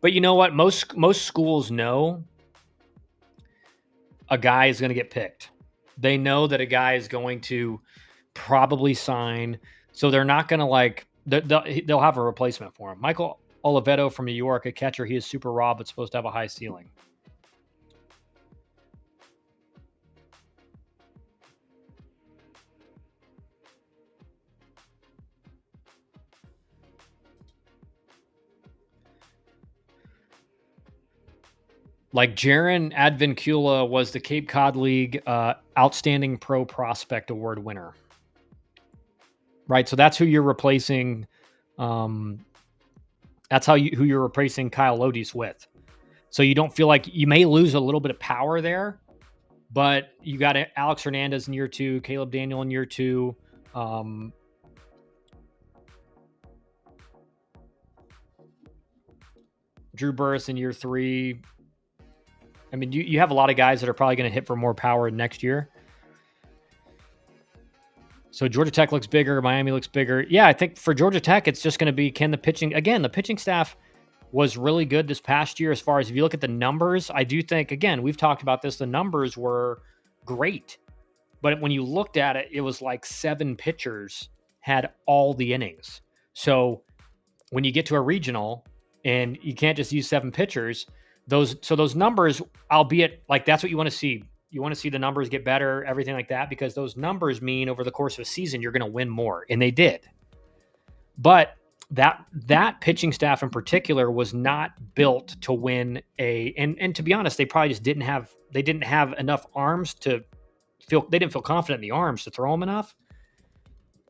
But you know what? Most schools know a guy is going to get picked. They know that a guy is going to probably sign, so they're not going to they'll have a replacement for him. Michael Oliveto from New York, a catcher. He is super raw, but supposed to have a high ceiling. Like Jaron Advincula was the Cape Cod League Outstanding Pro Prospect Award winner. Right, so that's who you're replacing. That's who you're replacing Kyle Lodis with. So you don't feel like you may lose a little bit of power there, but you got Alex Hernandez in year 2, Caleb Daniel in year 2. Drew Burris in year 3. I mean, you have a lot of guys that are probably going to hit for more power next year. So Georgia Tech looks bigger. Miami looks bigger. Yeah, I think for Georgia Tech, it's just going to be the pitching staff was really good this past year as far as if you look at the numbers. I do think, again, we've talked about this, the numbers were great. But when you looked at it, it was like 7 pitchers had all the innings. So when you get to a regional and you can't just use 7 pitchers, those numbers, albeit like that's what you want to see. You want to see the numbers get better, everything like that, because those numbers mean over the course of a season, you're going to win more. And they did. But that pitching staff in particular was not built to win and to be honest, they probably just didn't have enough arms they didn't feel confident in the arms to throw them enough.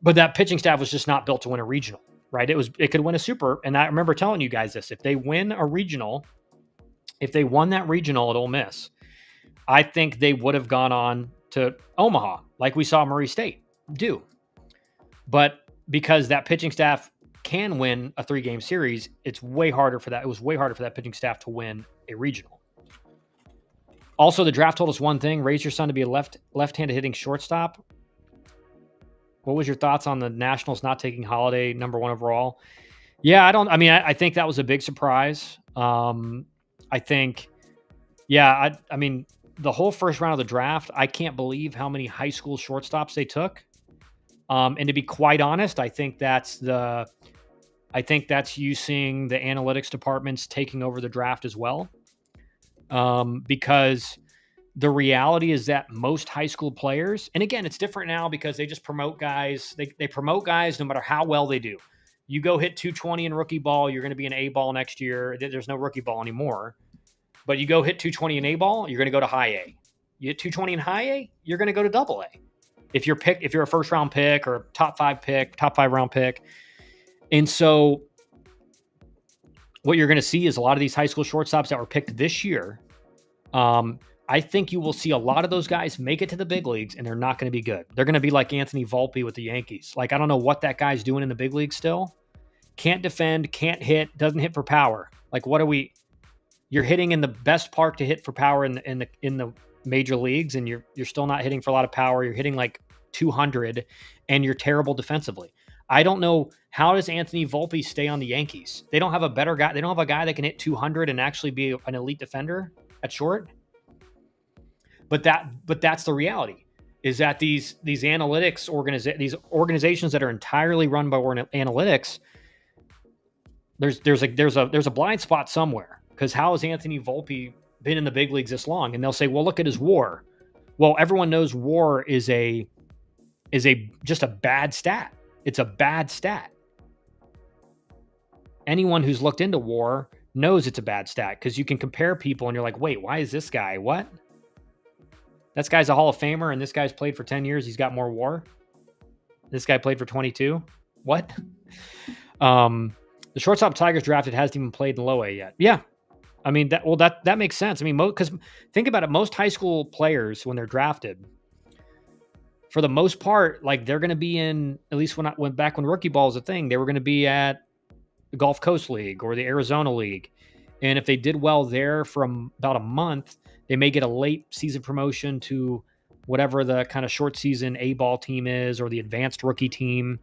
But that pitching staff was just not built to win a regional, right? It could win a super. And I remember telling you guys this, if they won that regional at Ole Miss, I think they would have gone on to Omaha, like we saw Murray State do. But because that pitching staff can win a 3-game series, it's way harder for that. It was way harder for that pitching staff to win a regional. Also, the draft told us one thing: raise your son to be a left-handed hitting shortstop. What was your thoughts on the Nationals not taking Holiday number 1 overall? Yeah, I think that was a big surprise. I think, I mean, the whole first round of the draft, I can't believe how many high school shortstops they took. And to be quite honest, I think that's you seeing the analytics departments taking over the draft as well. Because the reality is that most high school players, and again, it's different now because they just promote guys. They promote guys no matter how well they do. You go hit 220 in rookie ball, you're going to be an A ball next year. There's no rookie ball anymore. But you go hit 220 in A ball, you're going to go to high A. You hit 220 in high A, you're going to go to double A. If you're a first round pick or top 5 round pick. And so what you're going to see is a lot of these high school shortstops that were picked this year. I think you will see a lot of those guys make it to the big leagues, and they're not going to be good. They're going to be like Anthony Volpe with the Yankees. Like, I don't know what that guy's doing in the big leagues still. Can't defend, can't hit, doesn't hit for power. Like, what are we? You're hitting in the best park to hit for power in the major leagues, and you're still not hitting for a lot of power. You're hitting like 200, and you're terrible defensively. I don't know, how does Anthony Volpe stay on the Yankees? They don't have a better guy. They don't have a guy that can hit 200 and actually be an elite defender at short. But that's the reality, is that these analytics these organizations that are entirely run by analytics, there's a blind spot somewhere. Because how has Anthony Volpe been in the big leagues this long? And they'll say, well, look at his WAR. Well, everyone knows WAR is just a bad stat. It's a bad stat. Anyone who's looked into WAR knows it's a bad stat, because you can compare people and you're like, wait, why is this guy? What? This guy's a Hall of Famer, and this guy's played for 10 years. He's got more WAR. This guy played for 22. What? The shortstop Tigers drafted hasn't even played in low A yet. Yeah. I mean, that makes sense. I mean, because think about it. Most high school players, when they're drafted, for the most part, like, they're going to be in, at least when rookie ball is a thing, they were going to be at the Gulf Coast League or the Arizona League. And if they did well there from about a month, they may get a late season promotion to whatever the kind of short season A ball team is or the advanced rookie team.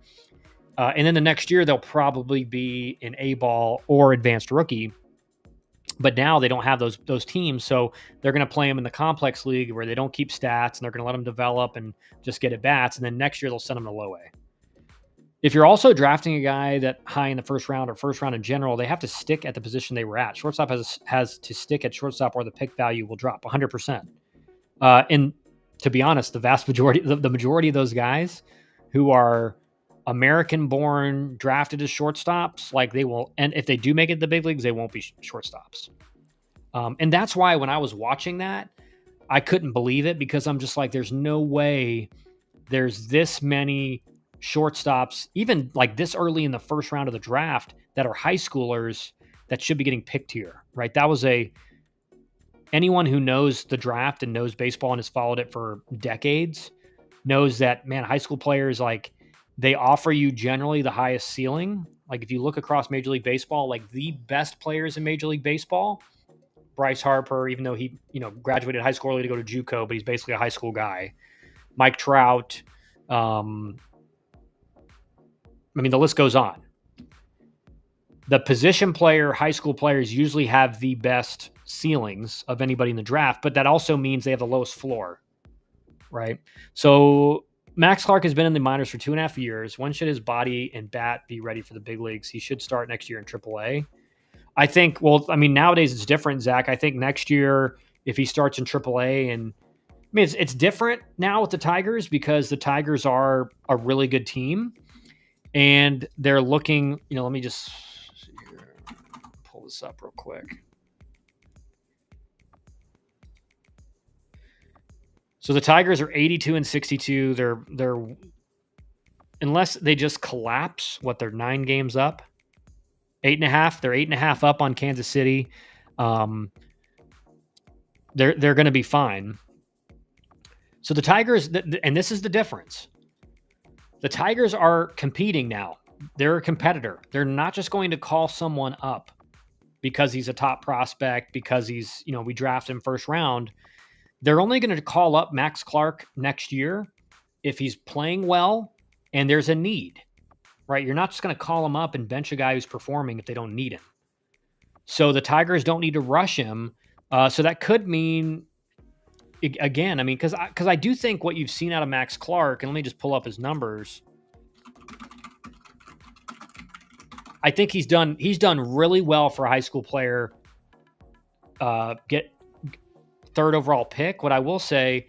And then the next year, they'll probably be in A ball or advanced rookie. But now they don't have those teams, so they're going to play them in the complex league where they don't keep stats and they're going to let them develop and just get at bats. And then next year they'll send them to low A. If you're also drafting a guy that high in the first round or first round in general, they have to stick at the position they were at. Shortstop has to stick at shortstop or the pick value will drop 100%. And to be honest, the vast majority, the majority of those guys who are American-born, drafted as shortstops, like they will, and if they do make it to the big leagues, they won't be shortstops. And that's why when I was watching that, I couldn't believe it because I'm just like, there's no way there's this many shortstops, even like this early in the first round of the draft, that are high schoolers that should be getting picked here, right? That was anyone who knows the draft and knows baseball and has followed it for decades knows that, man, high school players, like, they offer you generally the highest ceiling. Like if you look across Major League Baseball, like the best players in Major League Baseball, Bryce Harper, even though he, graduated high school early to go to JUCO, but he's basically a high school guy. Mike Trout. I mean, the list goes on. The position player, high school players usually have the best ceilings of anybody in the draft, but that also means they have the lowest floor, right? So Max Clark has been in the minors for 2.5 years. When should his body and bat be ready for the big leagues? He should start next year in AAA. I think, nowadays it's different, Zach. I think next year, if he starts in AAA, and it's different now with the Tigers because the Tigers are a really good team and they're looking, let me just pull this up real quick. So the Tigers are 82-62. They're unless they just collapse, they're 9 games up. 8.5. They're 8.5 up on Kansas City. They're going to be fine. So the Tigers, and this is the difference. The Tigers are competing now. They're a competitor. They're not just going to call someone up because he's a top prospect, because he's, we draft him first round. They're only going to call up Max Clark next year if he's playing well and there's a need. Right? You're not just going to call him up and bench a guy who's performing if they don't need him. So the Tigers don't need to rush him. So that could mean, again, because I do think what you've seen out of Max Clark, and let me just pull up his numbers. I think he's done really well for a high school player. Get 3rd overall pick. What I will say,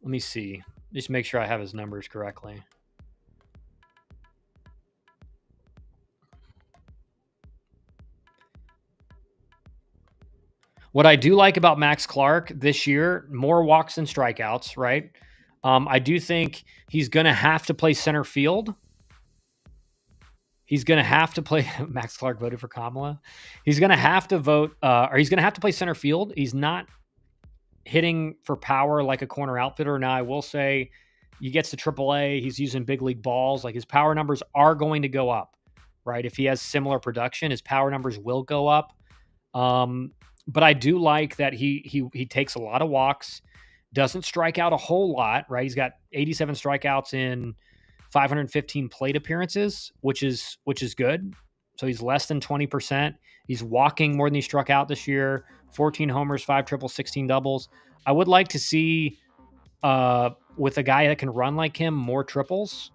let me see, just make sure I have his numbers correctly. What I do like about Max Clark this year, more walks than strikeouts, right? I do think he's going to have to play center field. He's going to have to play. Max Clark voted for Kamala. He's going to have to vote, or he's going to have to play center field. He's not hitting for power like a corner outfitter. Now, I will say, he gets to AAA. He's using big league balls. Like his power numbers are going to go up, right? If he has similar production, his power numbers will go up. But I do like that he takes a lot of walks, doesn't strike out a whole lot, right? He's got 87 strikeouts in 515 plate appearances, which is good. So he's less than 20%. He's walking more than he struck out this year. 14 homers, 5 triples, 16 doubles. I would like to see, with a guy that can run like him, more triples.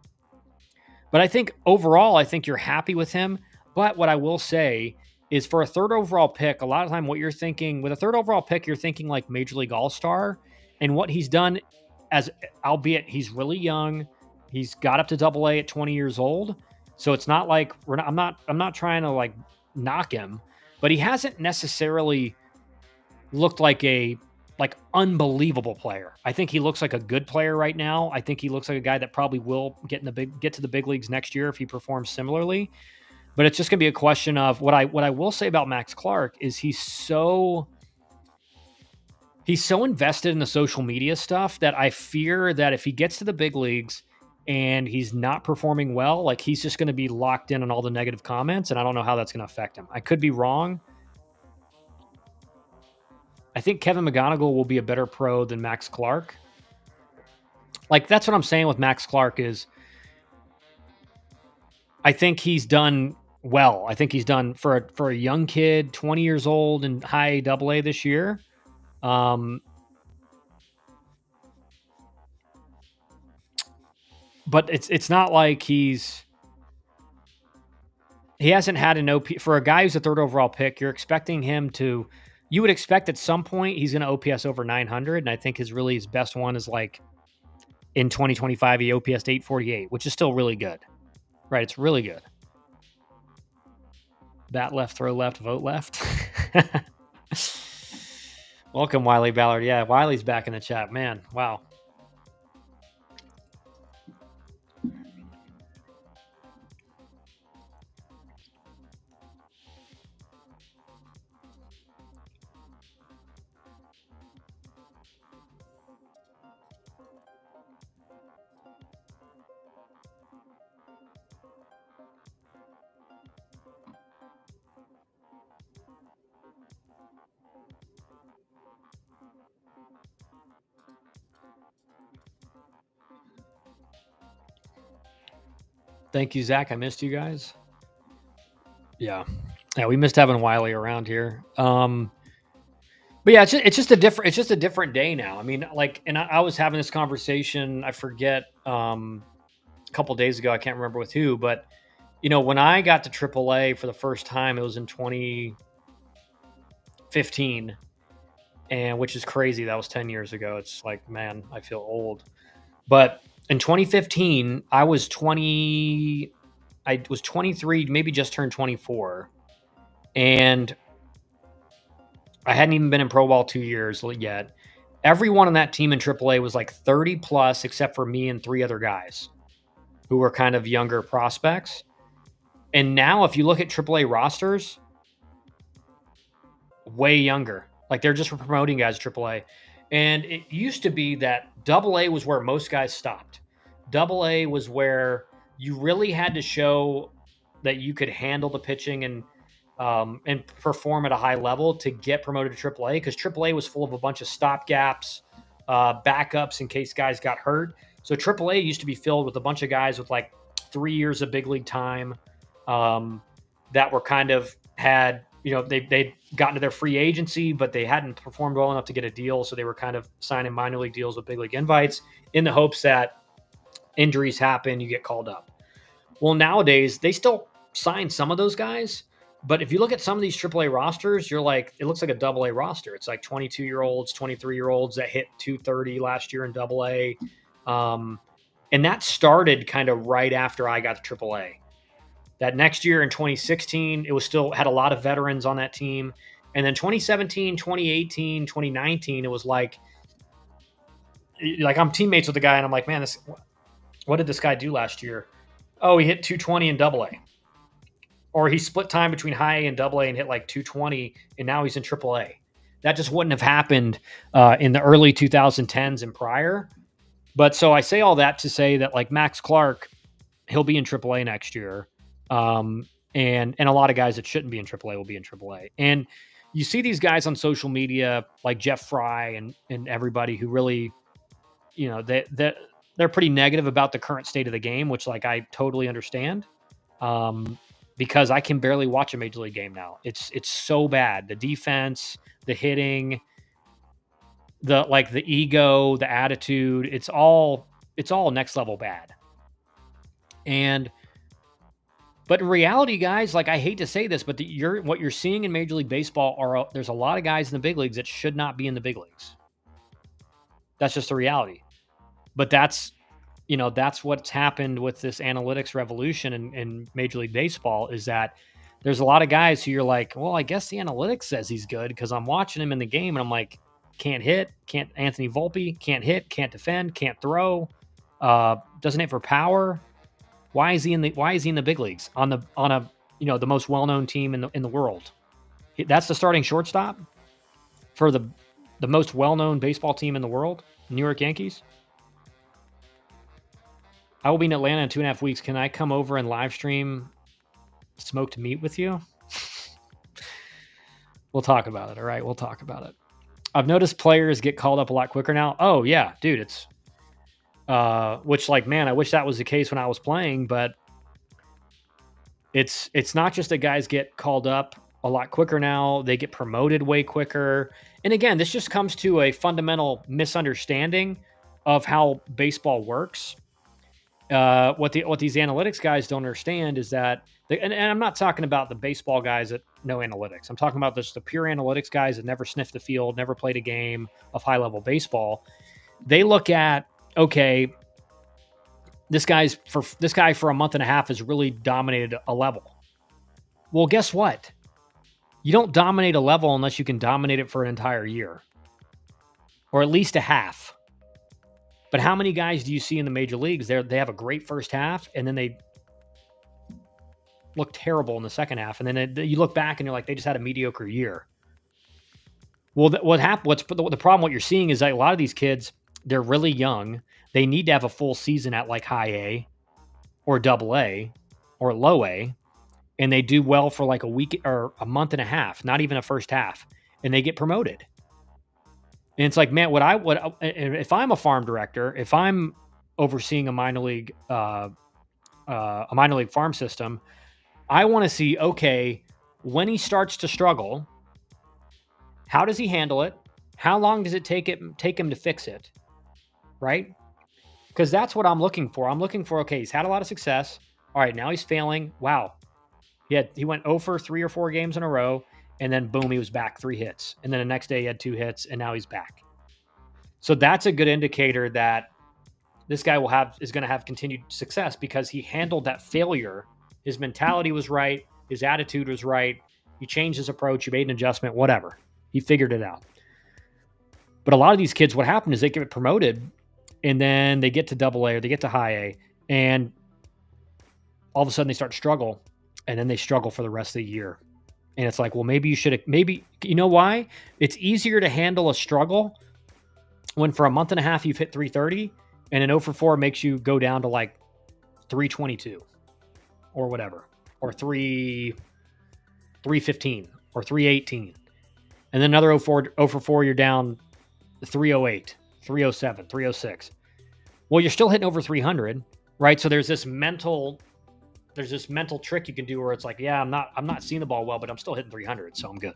But I think overall, you're happy with him. But what I will say is, for a 3rd overall pick, a lot of time what you're thinking with a 3rd overall pick, you're thinking like Major League All-Star. And what he's done, albeit he's really young, he's got up to AA at 20 years old. So it's not like I'm not trying to like knock him, but he hasn't necessarily looked like a unbelievable player. I think he looks like a good player right now. I think he looks like a guy that probably will get to the big leagues next year if he performs similarly. But it's just going to be a question of what I will say about Max Clark is he's so invested in the social media stuff that I fear that if he gets to the big leagues and he's not performing well, like he's just going to be locked in on all the negative comments, and I don't know how that's going to affect him. I could be wrong. I think Kevin McGonigal will be a better pro than Max Clark. Like, that's what I'm saying with Max Clark is I think he's done well. I think he's done for a young kid, 20 years old and high AA this year. But it's not like he hasn't had an OP for a guy who's a third overall pick. You're expecting him to. You would expect at some point he's going to OPS over 900, and I think his best one is like in 2025 he OPSed 848, which is still really good, right? It's really good. Bat left, throw left, vote left. Welcome, Wiley Ballard. Yeah, Wiley's back in the chat, man. Wow. Thank you, Zach. I missed you guys. Yeah, we missed having Wiley around here. But yeah, it's just a different day now. I mean, like, and I was having this conversation. I forget a couple days ago. I can't remember with who, but when I got to AAA for the first time, it was in 2015, and which is crazy. That was 10 years ago. It's like, man, I feel old. But in 2015, I was 23, maybe just turned 24. And I hadn't even been in pro ball 2 years yet. Everyone on that team in AAA was like 30 plus, except for me and 3 other guys who were kind of younger prospects. And now if you look at AAA rosters, way younger. Like, they're just promoting guys to AAA. And it used to be that AA was where most guys stopped. AA was where you really had to show that you could handle the pitching and perform at a high level to get promoted to AAA, because AAA was full of a bunch of stopgaps, backups in case guys got hurt. So AAA used to be filled with a bunch of guys with like 3 years of big league time that were kind of had, they'd gotten to their free agency, but they hadn't performed well enough to get a deal. So they were kind of signing minor league deals with big league invites in the hopes that injuries happen, you get called up. Well, nowadays they still sign some of those guys, but if you look at some of these AAA rosters, you're like, it looks like a AA roster. It's like 22-year-olds, 23-year-olds that hit 230 last year in AA. And that started kind of right after I got to AAA. That next year in 2016, it was still had a lot of veterans on that team. And then 2017, 2018, 2019, it was like I'm teammates with the guy, and I'm like, man, what did this guy do last year? Oh, he hit 220 in AA. Or he split time between high A and AA and hit like 220, and now he's in AAA. That just wouldn't have happened in the early 2010s and prior. But so I say all that to say that, like, Max Clark, he'll be in AAA next year. And a lot of guys that shouldn't be in AAA will be in AAA. And you see these guys on social media like Jeff Fry and everybody who really, they're pretty negative about the current state of the game, which, like, I totally understand. Because I can barely watch a major league game now. It's so bad. The defense, the hitting, the ego, the attitude, it's all next level bad. But in reality, guys, like, I hate to say this, but what you're seeing in Major League Baseball there's a lot of guys in the big leagues that should not be in the big leagues. That's just the reality. But that's what's happened with this analytics revolution in Major League Baseball, is that there's a lot of guys who you're like, well, I guess the analytics says he's good because I'm watching him in the game and I'm like, can't hit, Anthony Volpe, can't hit, can't defend, can't throw, doesn't hit for power. Why is he in the big leagues on the most well-known team in the world? That's the starting shortstop for the most well-known baseball team in the world, New York Yankees. I will be in Atlanta in 2.5 weeks. Can I come over and live stream smoked meat with you? We'll talk about it. All right. We'll talk about it. I've noticed players get called up a lot quicker now. Oh, yeah, dude. It's, which, like, man, I wish that was the case when I was playing, but it's not just that guys get called up a lot quicker now. They get promoted way quicker. And again, this just comes to a fundamental misunderstanding of how baseball works. What these analytics guys don't understand is that, and I'm not talking about the baseball guys that know analytics. I'm talking about the pure analytics guys that never sniffed the field, never played a game of high level baseball. They look at, okay, this guy for a month and a half has really dominated a level. Well, guess what? You don't dominate a level unless you can dominate it for an entire year, or at least a half. But how many guys do you see in the major leagues? They have a great first half, and then they look terrible in the second half, and then you look back and you're like, they just had a mediocre year. Well, what happened? What's the problem? What you're seeing is that a lot of these kids, they're really young. They need to have a full season at like high A, or double A, or low A, and they do well for like a week or a month and a half, not even a first half, and they get promoted. And it's like, man, if I'm a farm director, if I'm overseeing a minor league farm system, I want to see, okay, when he starts to struggle, how does he handle it? How long does it take him to fix it? Right? Because that's what I'm looking for. I'm looking for, okay, he's had a lot of success. All right, now he's failing. Wow. He went 0 for 3 or 4 games in a row, and then boom, he was back 3 hits. And then the next day he had 2 hits, and now he's back. So that's a good indicator that this guy is going to have continued success because he handled that failure. His mentality was right. His attitude was right. He changed his approach. He made an adjustment, whatever. He figured it out. But a lot of these kids, what happened is they get promoted, and then they get to double A or they get to high A, and all of a sudden they start to struggle, and then they struggle for the rest of the year. And it's like, well, you know why? It's easier to handle a struggle when for a month and a half you've hit 330, and an 0 for 4 makes you go down to like 322 or whatever, or 315 or 318. And then another 0 for 4, you're down 308, 307, 306. Well, you're still hitting over 300, right? So there's this mental trick you can do where it's like, yeah, I'm not seeing the ball well, but I'm still hitting 300, so I'm good.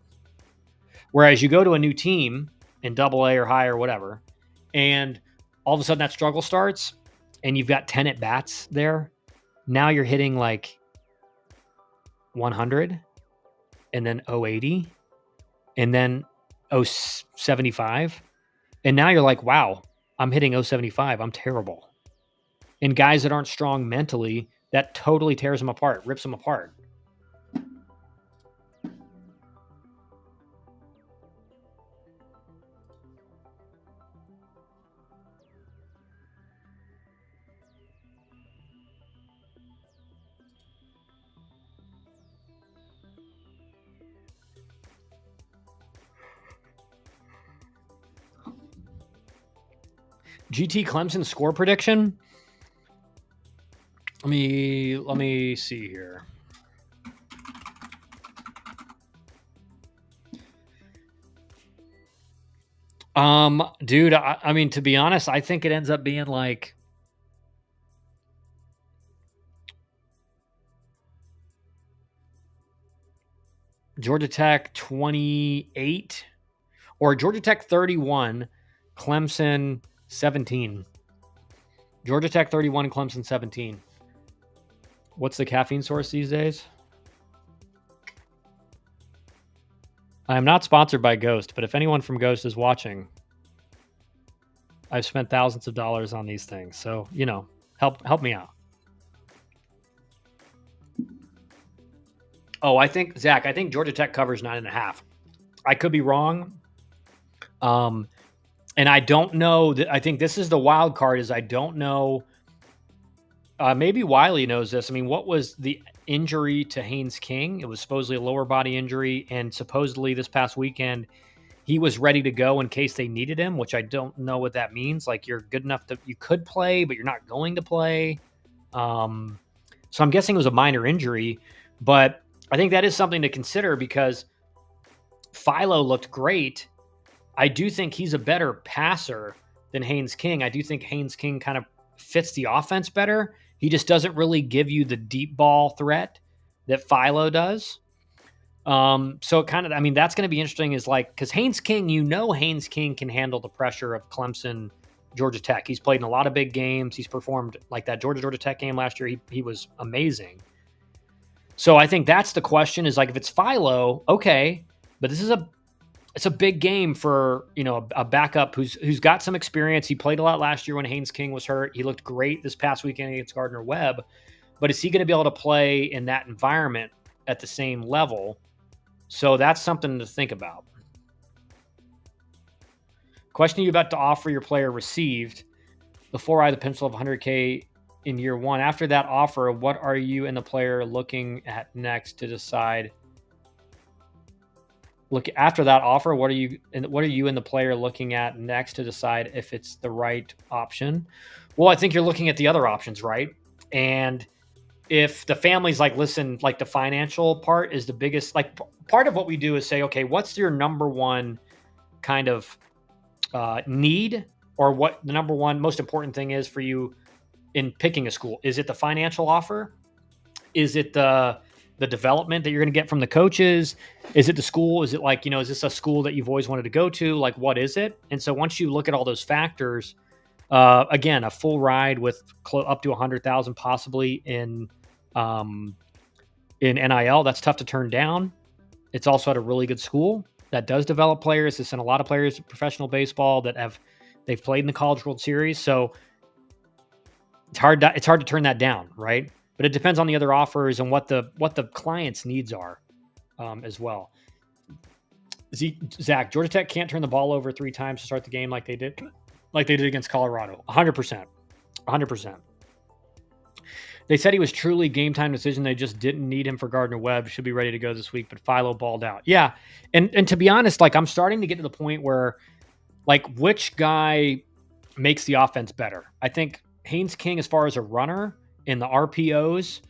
Whereas you go to a new team in double A or high or whatever, and all of a sudden that struggle starts, and you've got 10 at bats there. Now you're hitting like 100, and then 080, and then 075, and now you're like, wow, I'm hitting 075. I'm terrible. And guys that aren't strong mentally, that totally tears them apart, rips them apart. GT Clemson score prediction. Let me see here. Dude, I mean, to be honest, I think it ends up being like Georgia Tech 28 or Georgia Tech 31, Clemson 17. Georgia Tech 31, Clemson 17. What's the caffeine source these days? I am not sponsored by Ghost, but if anyone from Ghost is watching, I've spent thousands of dollars on these things. So, help me out. Oh, Zach, I think Georgia Tech covers 9.5. I could be wrong. And I don't know. I think this is the wild card is I don't know. Maybe Wiley knows this. I mean, what was the injury to Haynes King? It was supposedly a lower body injury. And supposedly this past weekend, he was ready to go in case they needed him, which I don't know what that means. Like, you're good enough you could play, but you're not going to play. So I'm guessing it was a minor injury, but I think that is something to consider because Philo looked great. I do think he's a better passer than Haynes King. I do think Haynes King kind of fits the offense better. He just doesn't really give you the deep ball threat that Philo does. So kind of, I mean, that's going to be interesting is like, because Haynes King, Haynes King can handle the pressure of Clemson, Georgia Tech. He's played in a lot of big games. He's performed like that Georgia Tech game last year. He was amazing. So I think that's the question is like, if it's Philo, okay, but it's a big game for, a backup who's got some experience. He played a lot last year when Haynes King was hurt. He looked great this past weekend against Gardner Webb, but is he going to be able to play in that environment at the same level? So that's something to think about. Question you about to offer your player received the 4i the pencil of 100K in year one. After that offer, what are you and the player looking at next to decide? Look, after that offer, what are you and the player looking at next to decide if it's the right option? Well, I think you're looking at the other options, right? And if the family's like, listen, like the financial part is the biggest, like part of what we do is say, okay, what's your number one kind of need, or what the number one most important thing is for you in picking a school? Is it the financial offer? Is it the development that you're going to get from the coaches? Is it the school? Is it like, is this a school that you've always wanted to go to? Like, what is it? And so once you look at all those factors, again, a full ride with up to 100,000 possibly in NIL, that's tough to turn down. It's also at a really good school that does develop players. It's sent a lot of players to professional baseball that they've played in the College World Series. So it's hard to turn that down, right? But it depends on the other offers and what the client's needs are as well. Zach, Georgia Tech can't turn the ball over 3 times to start the game like they did against Colorado. 100%. They said he was truly game time decision. They just didn't need him for Gardner Webb. Should be ready to go this week, but Philo balled out. Yeah, and to be honest, like I'm starting to get to the point where, like, which guy makes the offense better? I think Haynes King, as far as a runner in the RPOs,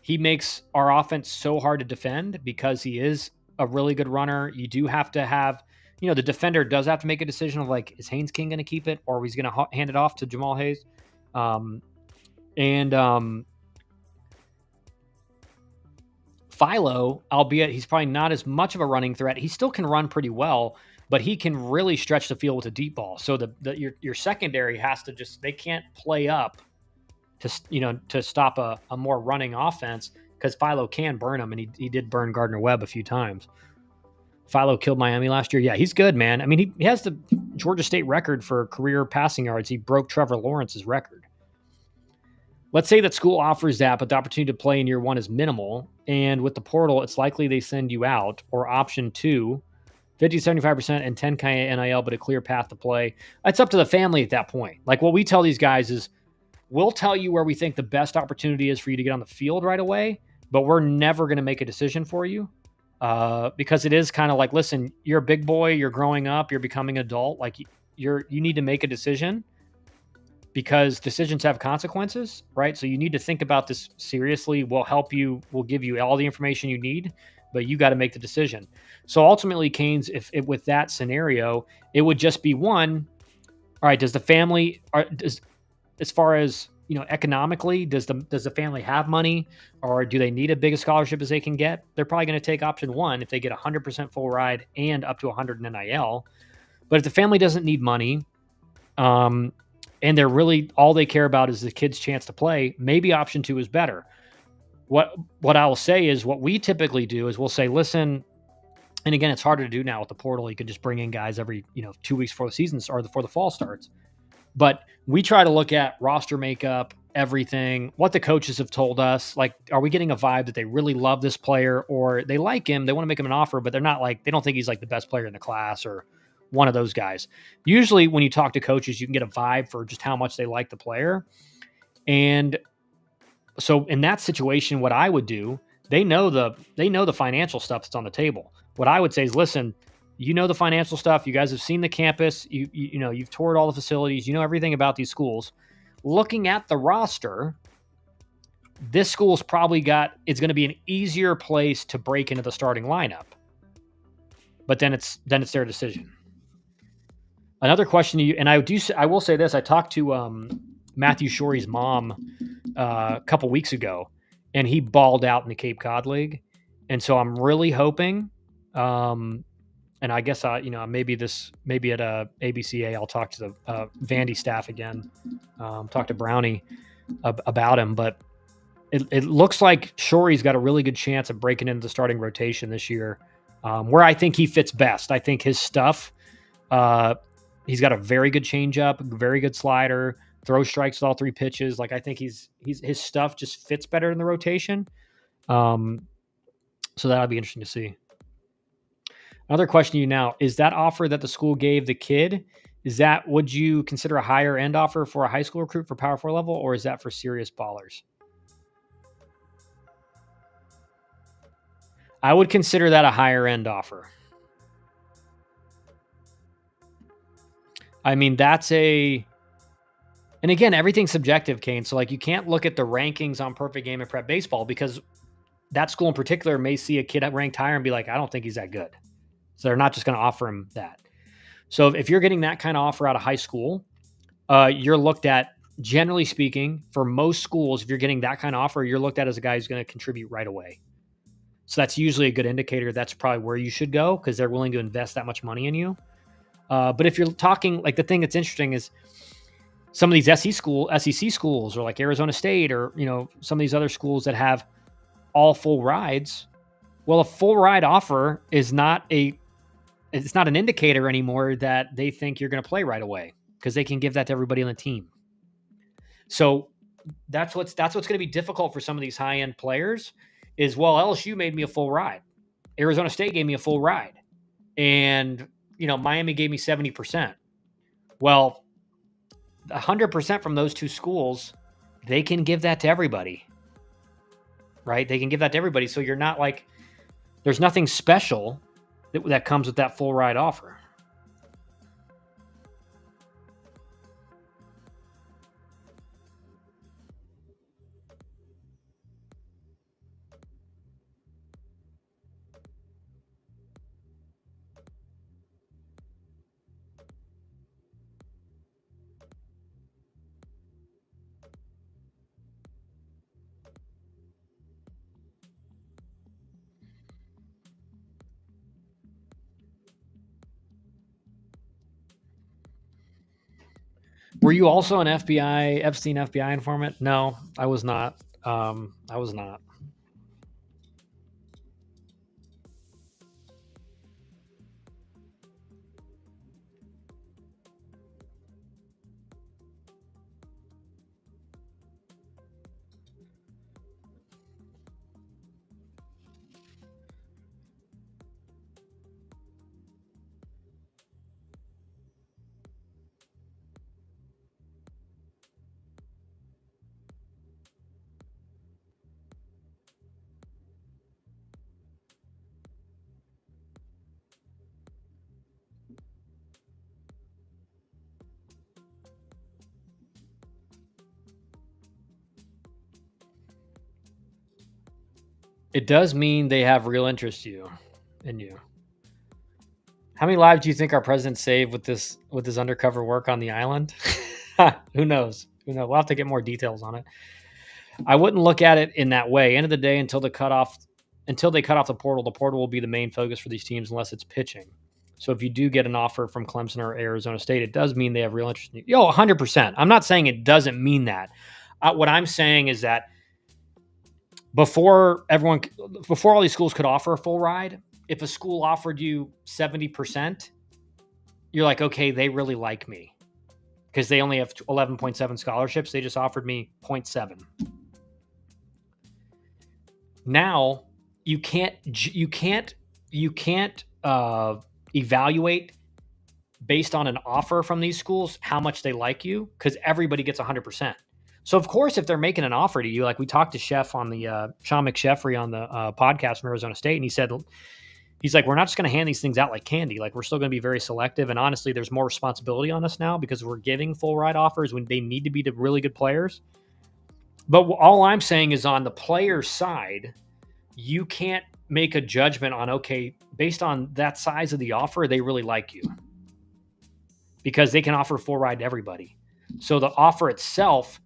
he makes our offense so hard to defend because he is a really good runner. You do have to have, the defender does have to make a decision of like, is Haynes King going to keep it or is he going to hand it off to Jamal Hayes? Philo, albeit he's probably not as much of a running threat, he still can run pretty well, but he can really stretch the field with a deep ball. So your secondary has to they can't play up to stop a more running offense because Philo can burn him, and he did burn Gardner Webb a few times. Philo killed Miami last year. Yeah, he's good, man. I mean, he has the Georgia State record for career passing yards. He broke Trevor Lawrence's record. Let's say that school offers that, but the opportunity to play in year one is minimal. And with the portal, it's likely they send you out. Or option 2, 50, 75% and 10K NIL, but a clear path to play. It's up to the family at that point. Like what we tell these guys is, we'll tell you where we think the best opportunity is for you to get on the field right away, but we're never going to make a decision for you because it is kind of like, listen, you're a big boy, you're growing up, you're becoming adult. Like you need to make a decision because decisions have consequences, right? So you need to think about this seriously. We'll help you. We'll give you all the information you need, but you got to make the decision. So ultimately, Canes, with that scenario, it would just be one. All right, does the family, as far as economically, does the family have money, or do they need as big a scholarship as they can get? They're probably going to take option 1 if they get 100% full ride and up to 100 in NIL. But if the family doesn't need money, and they're really all they care about is the kid's chance to play, maybe option 2 is better. What I will say is what we typically do is we'll say, listen, and again, it's harder to do now with the portal. You can just bring in guys every 2 weeks before the season or before the fall starts. But we try to look at roster makeup, everything, what the coaches have told us. Like, are we getting a vibe that they really love this player or they like him, they want to make him an offer, but they're not like, they don't think he's like the best player in the class or one of those guys. Usually when you talk to coaches, you can get a vibe for just how much they like the player. And so in that situation, what I would do, they know the financial stuff that's on the table. What I would say is, listen, the financial stuff. You guys have seen the campus. You've toured all the facilities. You know everything about these schools. Looking at the roster, this school's it's going to be an easier place to break into the starting lineup. But then it's their decision. Another question to you, and I will say this: I talked to Matthew Shore's mom a couple weeks ago, and he balled out in the Cape Cod League, and so I'm really hoping. And I guess maybe at a ABCA I'll talk to the Vandy staff again, talk to Brownie about him, but it looks like Shore's got a really good chance of breaking into the starting rotation this year, where I think he fits best. I think his stuff. He's got a very good changeup, very good slider, throw strikes with all three pitches. Like I think his stuff just fits better in the rotation. So that'll be interesting to see. Another question to you now, is that offer that the school gave the kid, would you consider a higher end offer for a high school recruit for Power 4 level, or is that for serious ballers? I would consider that a higher end offer. I mean, and again, everything's subjective, Kane. So like you can't look at the rankings on Perfect Game and Prep Baseball, because that school in particular may see a kid ranked higher and be like, I don't think he's that good. So they're not just going to offer him that. So if you're getting that kind of offer out of high school, you're looked at, generally speaking, for most schools, if you're getting that kind of offer, you're looked at as a guy who's going to contribute right away. So that's usually a good indicator. That's probably where you should go, because they're willing to invest that much money in you. But if you're talking, like, the thing that's interesting is some of these SEC schools, or like Arizona State, or some of these other schools that have all full rides. Well, a full ride offer is not an indicator anymore that they think you're going to play right away, because they can give that to everybody on the team. So that's what's going to be difficult for some of these high end players. Is, well, LSU made me a full ride, Arizona State gave me a full ride, and Miami gave me 70%. Well, 100% from those two schools, they can give that to everybody, right? They can give that to everybody. So you're not like, there's nothing special that comes with that full ride offer. Were you also an Epstein FBI informant? No, I was not. I was not. It does mean they have real interest in you. How many lives do you think our president saved with this undercover work on the island? Who knows? We'll have to get more details on it. I wouldn't look at it in that way. End of the day, until they cut off the portal will be the main focus for these teams, unless it's pitching. So if you do get an offer from Clemson or Arizona State, it does mean they have real interest in you. 100%. I'm not saying it doesn't mean that. What I'm saying is that before all these schools could offer a full ride, if a school offered you 70%, you're like, okay, they really like me, because they only have 11.7 scholarships. They just offered me 0.7. Now you can't evaluate based on an offer from these schools how much they like you, because everybody gets 100%. So of course, if they're making an offer to you, like we talked to Chef on the Sean McSheffrey on the podcast from Arizona State, and he's like, we're not just going to hand these things out like candy. Like, we're still going to be very selective. And honestly, there's more responsibility on us now, because we're giving full ride offers when they need to be to really good players. But all I'm saying is on the player side, you can't make a judgment on, okay, based on that size of the offer, they really like you because they can offer full ride to everybody. So the offer itself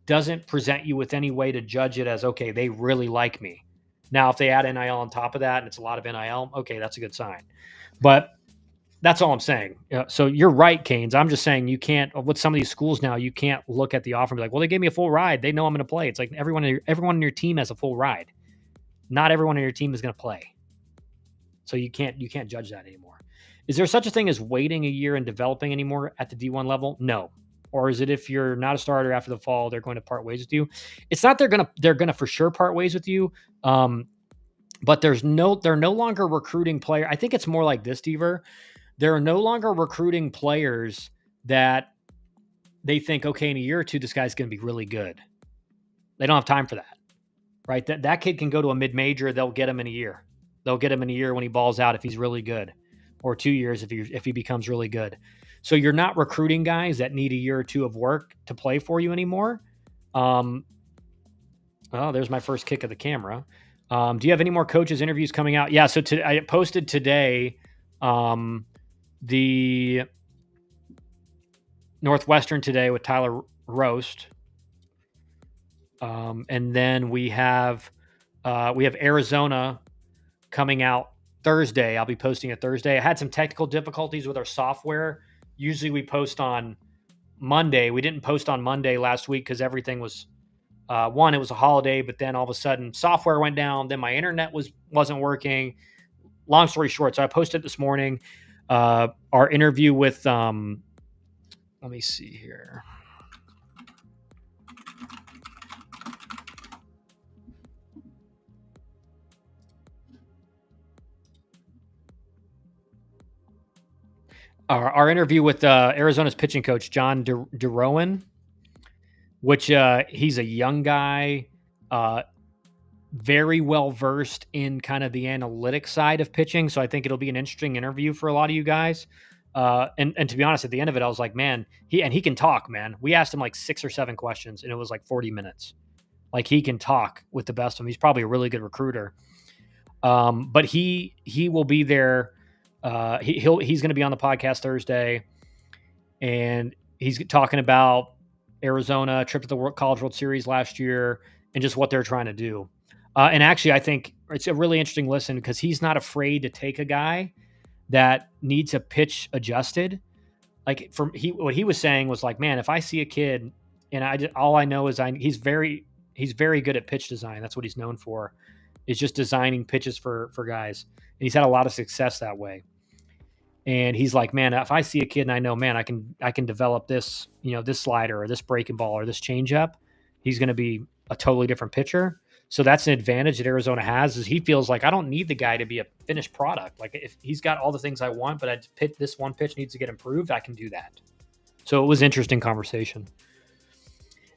doesn't present you with any way to judge it as, okay, they really like me. Now, if they add NIL on top of that and it's a lot of NIL, okay, that's a good sign. But that's all I'm saying. So you're right, Canes. I'm just saying you can't, with some of these schools now, you can't look at the offer and be like, well, they gave me a full ride. They know I'm going to play. It's like everyone on your team has a full ride. Not everyone on your team is going to play. So you can't judge that anymore. Is there such a thing as waiting a year and developing anymore at the D1 level? No. Or is it if you're not a starter after the fall, they're going to part ways with you? It's not they're gonna for sure part ways with you. But they're no longer recruiting player. I think it's more like this, Deaver. They're no longer recruiting players that they think, okay, in a year or two, this guy's going to be really good. They don't have time for that, right? That kid can go to a mid-major. They'll get him in a year. They'll get him in a year when he balls out if he's really good, or 2 years if he becomes really good. So you're not recruiting guys that need a year or two of work to play for you anymore. Oh, there's my first kick of the camera. Do you have any more coaches interviews coming out? Yeah. So I posted today the Northwestern today with Tyler Roast. And then we have Arizona coming out Thursday. I'll be posting it Thursday. I had some technical difficulties with our software. Usually we post on Monday. We didn't post on Monday last week because everything was one, it was a holiday, but then all of a sudden software went down. Then my internet wasn't working. Long story short, so I posted this morning our interview with let me see here. Our interview with Arizona's pitching coach, John DeRowan, which he's a young guy, very well versed in kind of the analytic side of pitching. So I think it'll be an interesting interview for a lot of you guys. And to be honest, at the end of it, I was like, man, he can talk, man. We asked him like 6 or 7 questions, and it was like 40 minutes. Like he can talk with the best of them. He's probably a really good recruiter. But he will be there. He's going to be on the podcast Thursday, and he's talking about Arizona trip to the College World Series last year and just what they're trying to do. And actually, I think it's a really interesting listen because he's not afraid to take a guy that needs a pitch adjusted. Like what he was saying was like, man, if I see a kid and all I know is he's very good at pitch design. That's what he's known for, is just designing pitches for guys. And he's had a lot of success that way. And he's like, man, if I see a kid and I know, man, I can develop this, this slider or this breaking ball or this changeup, he's going to be a totally different pitcher. So that's an advantage that Arizona has, is he feels like I don't need the guy to be a finished product. Like if he's got all the things I want, but this one pitch needs to get improved, I can do that. So it was interesting conversation.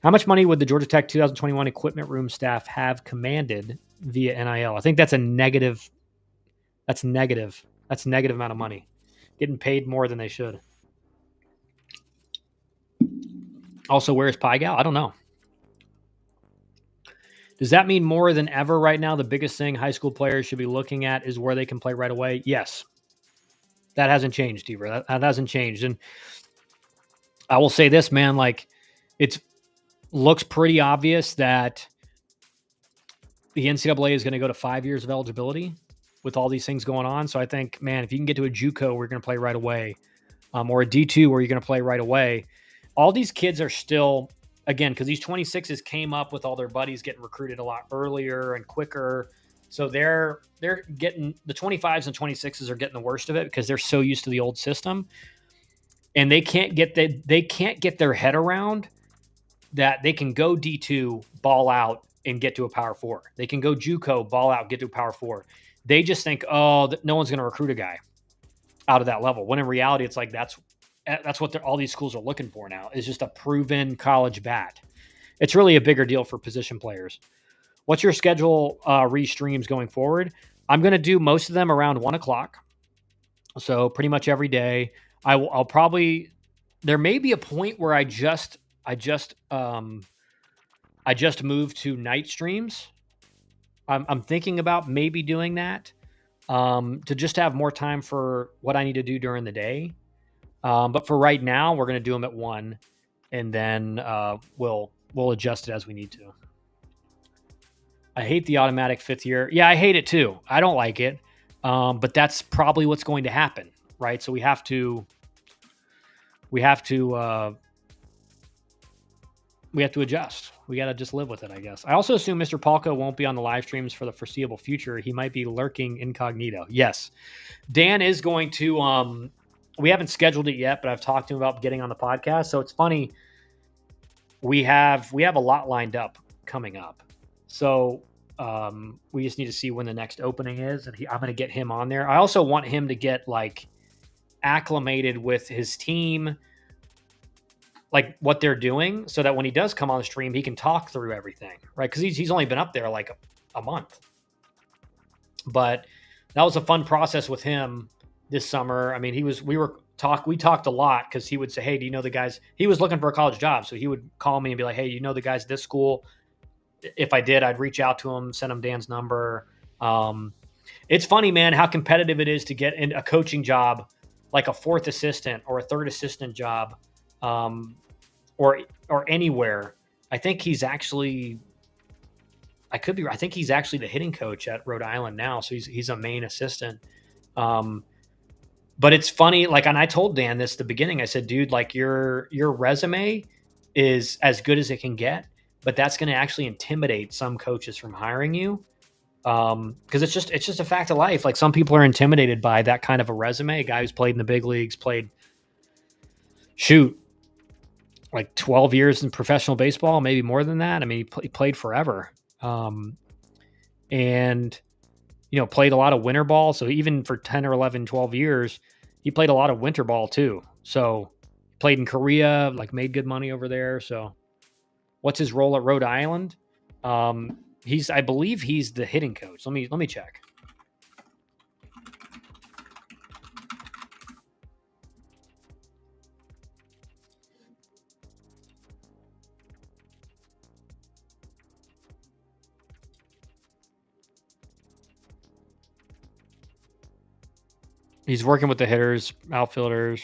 How much money would the Georgia Tech 2021 equipment room staff have commanded via NIL? I think that's a negative. That's negative. That's a negative amount of money. Getting paid more than they should. Also, where's Pygal? I don't know. Does that mean more than ever right now, the biggest thing high school players should be looking at is where they can play right away? Yes. That hasn't changed, Deaver. That hasn't changed. And I will say this, man, like it looks pretty obvious that the NCAA is going to go to 5 years of eligibility with all these things going on. So I think, man, if you can get to a JUCO where you're going to play right away, or a D2 where you're going to play right away, all these kids are still, again, because these 26s came up with all their buddies getting recruited a lot earlier and quicker. So they're getting, the 25s and 26s are getting the worst of it because they're so used to the old system. And they can't get their head around that they can go D2, ball out, and get to a Power 4. They can go JUCO, ball out, get to a Power 4. They just think, oh, no one's going to recruit a guy out of that level. When in reality, it's like that's what all these schools are looking for now, is just a proven college bat. It's really a bigger deal for position players. What's your schedule re-streams going forward? I'm going to do most of them around 1 o'clock. So pretty much every day. I'll probably, there may be a point where I just I just moved to night streams. I'm thinking about maybe doing that to just have more time for what I need to do during the day. But for right now, we're going to do them at 1, and then we'll adjust it as we need to. I hate the automatic 5th year. Yeah, I hate it too. I don't like it. But that's probably what's going to happen, right? So we have to adjust. We got to just live with it, I guess. I also assume Mr. Palka won't be on the live streams for the foreseeable future. He might be lurking incognito. Yes. Dan is going to we haven't scheduled it yet, but I've talked to him about getting on the podcast. So it's funny. We have a lot lined up coming up. So we just need to see when the next opening is, and I'm going to get him on there. I also want him to get like acclimated with his team, like what they're doing, so that when he does come on the stream, he can talk through everything, right? Because he's only been up there like a month. But that was a fun process with him this summer. I mean, we talked a lot because he would say, "Hey, do you know the guys?" He was looking for a college job, so he would call me and be like, "Hey, you know the guys at this school?" If I did, I'd reach out to him, send him Dan's number. It's funny, man, how competitive it is to get in a coaching job, like a 4th assistant or a 3rd assistant job, or anywhere. I think he's actually. I think he's actually the hitting coach at Rhode Island now, so he's a main assistant. But it's funny, like, and I told Dan this at the beginning. I said, dude, like your resume is as good as it can get, but that's going to actually intimidate some coaches from hiring you. Because it's just a fact of life. Like, some people are intimidated by that kind of a resume. A guy who's played in the big leagues, like 12 years in professional baseball, maybe more than that. I mean, he played forever. And played a lot of winter ball. So even for 10 or 11, 12 years, he played a lot of winter ball too. So played in Korea, like made good money over there. So what's his role at Rhode Island? I believe he's the hitting coach. Let me check. He's working with the hitters, outfielders.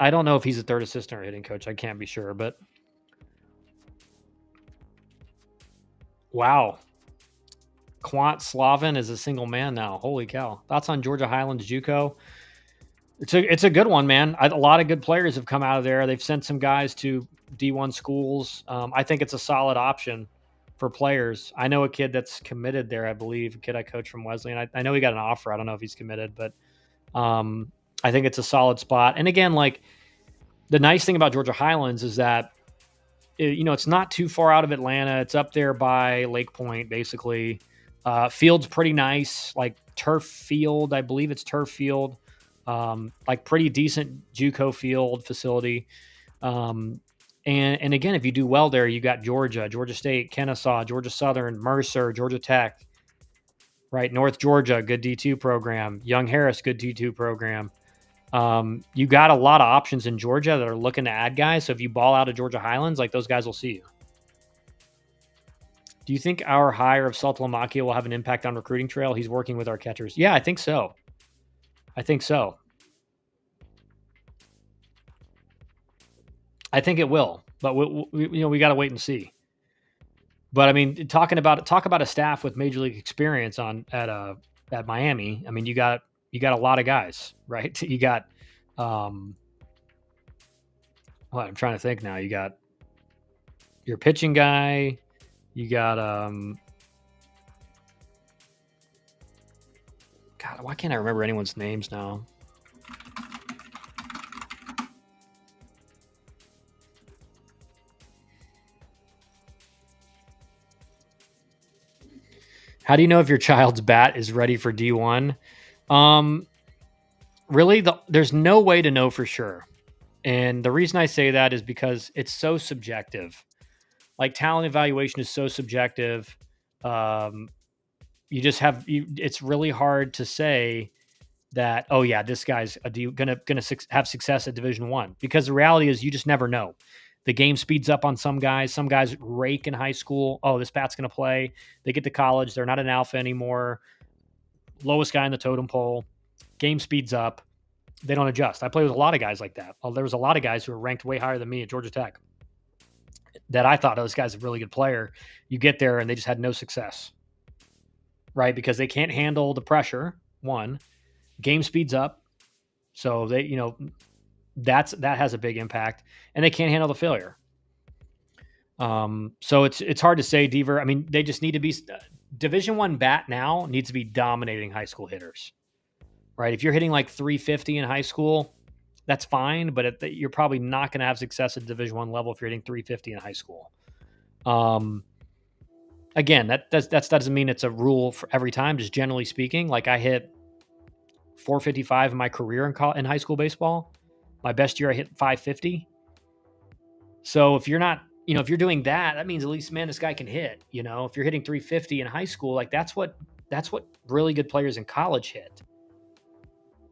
I don't know if he's a 3rd assistant or hitting coach. I can't be sure, but wow. Quant Slavin is a single man now. Holy cow. That's on Georgia Highlands JUCO. It's a good one, man. A lot of good players have come out of there. They've sent some guys to D1 schools. I think it's a solid option for players. I know a kid that's committed there, I believe, a kid I coach from Wesleyan. I know he got an offer. I don't know if he's committed, but I think it's a solid spot. And again, like, the nice thing about Georgia Highlands is that, it's not too far out of Atlanta. It's up there by Lake Point, basically. Field's pretty nice, like turf field. I believe it's turf field. Like pretty decent JUCO field facility. And again, if you do well there, you got Georgia State, Kennesaw, Georgia Southern, Mercer, Georgia Tech, right? North Georgia, good D2 program. Young Harris, good D2 program. You got a lot of options in Georgia that are looking to add guys. So if you ball out of Georgia Highlands, like, those guys will see you. Do you think our hire of Saltalamacchia will have an impact on recruiting trail? He's working with our catchers. Yeah, I think so. I think it will, but we got to wait and see. But I mean, talk about a staff with major league experience at Miami. I mean, you got a lot of guys, right? You got, I'm trying to think now. You got your pitching guy. You got, God, why can't I remember anyone's names now? How do you know if your child's bat is ready for D1? Um, really, there's no way to know for sure. And the reason I say that is because it's so subjective. Like talent evaluation is so subjective. Um, it's really hard to say that, oh yeah, this guy's gonna have success at Division One, because the reality is you just never know. The game speeds up on some guys. Some guys rake in high school. Oh, this bat's gonna play. They get to college, they're not an alpha anymore. Lowest guy in the totem pole. Game speeds up. They don't adjust. I played with a lot of guys like that. There was a lot of guys who were ranked way higher than me at Georgia Tech that I thought, oh, this guy's a really good player. You get there and they just had no success, right? Because they can't handle the pressure. One, game speeds up. So that has a big impact, and they can't handle the failure. So it's hard to say, Deaver. I mean, they just need to be Division One bat now needs to be dominating high school hitters, right? If you're hitting like 350 in high school, that's fine, but you're probably not going to have success at Division One level if you're hitting 350 in high school. Again, that doesn't mean it's a rule for every time. Just generally speaking, like I hit 455 in my career in high school baseball. My best year, I hit 550. So if you're not, if you're doing that, that means at least, man, this guy can hit. If you're hitting 350 in high school, like that's what really good players in college hit.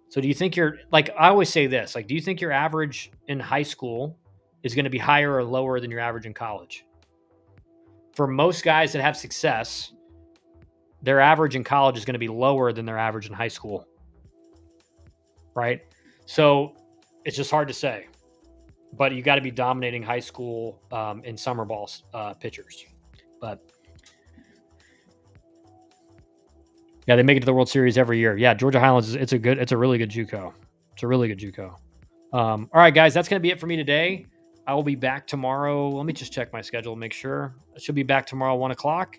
So do you think I always say this, like, do you think your average in high school is going to be higher or lower than your average in college? For most guys that have success, their average in college is going to be lower than their average in high school. Right? So it's just hard to say. But you got to be dominating high school in summer ball pitchers. But yeah, they make it to the World Series every year. Yeah, Georgia Highlands, it's a really good JUCO. It's a really good JUCO. All right, guys, that's going to be it for me today. I will be back tomorrow. Let me just check my schedule, make sure. I should be back tomorrow, 1:00.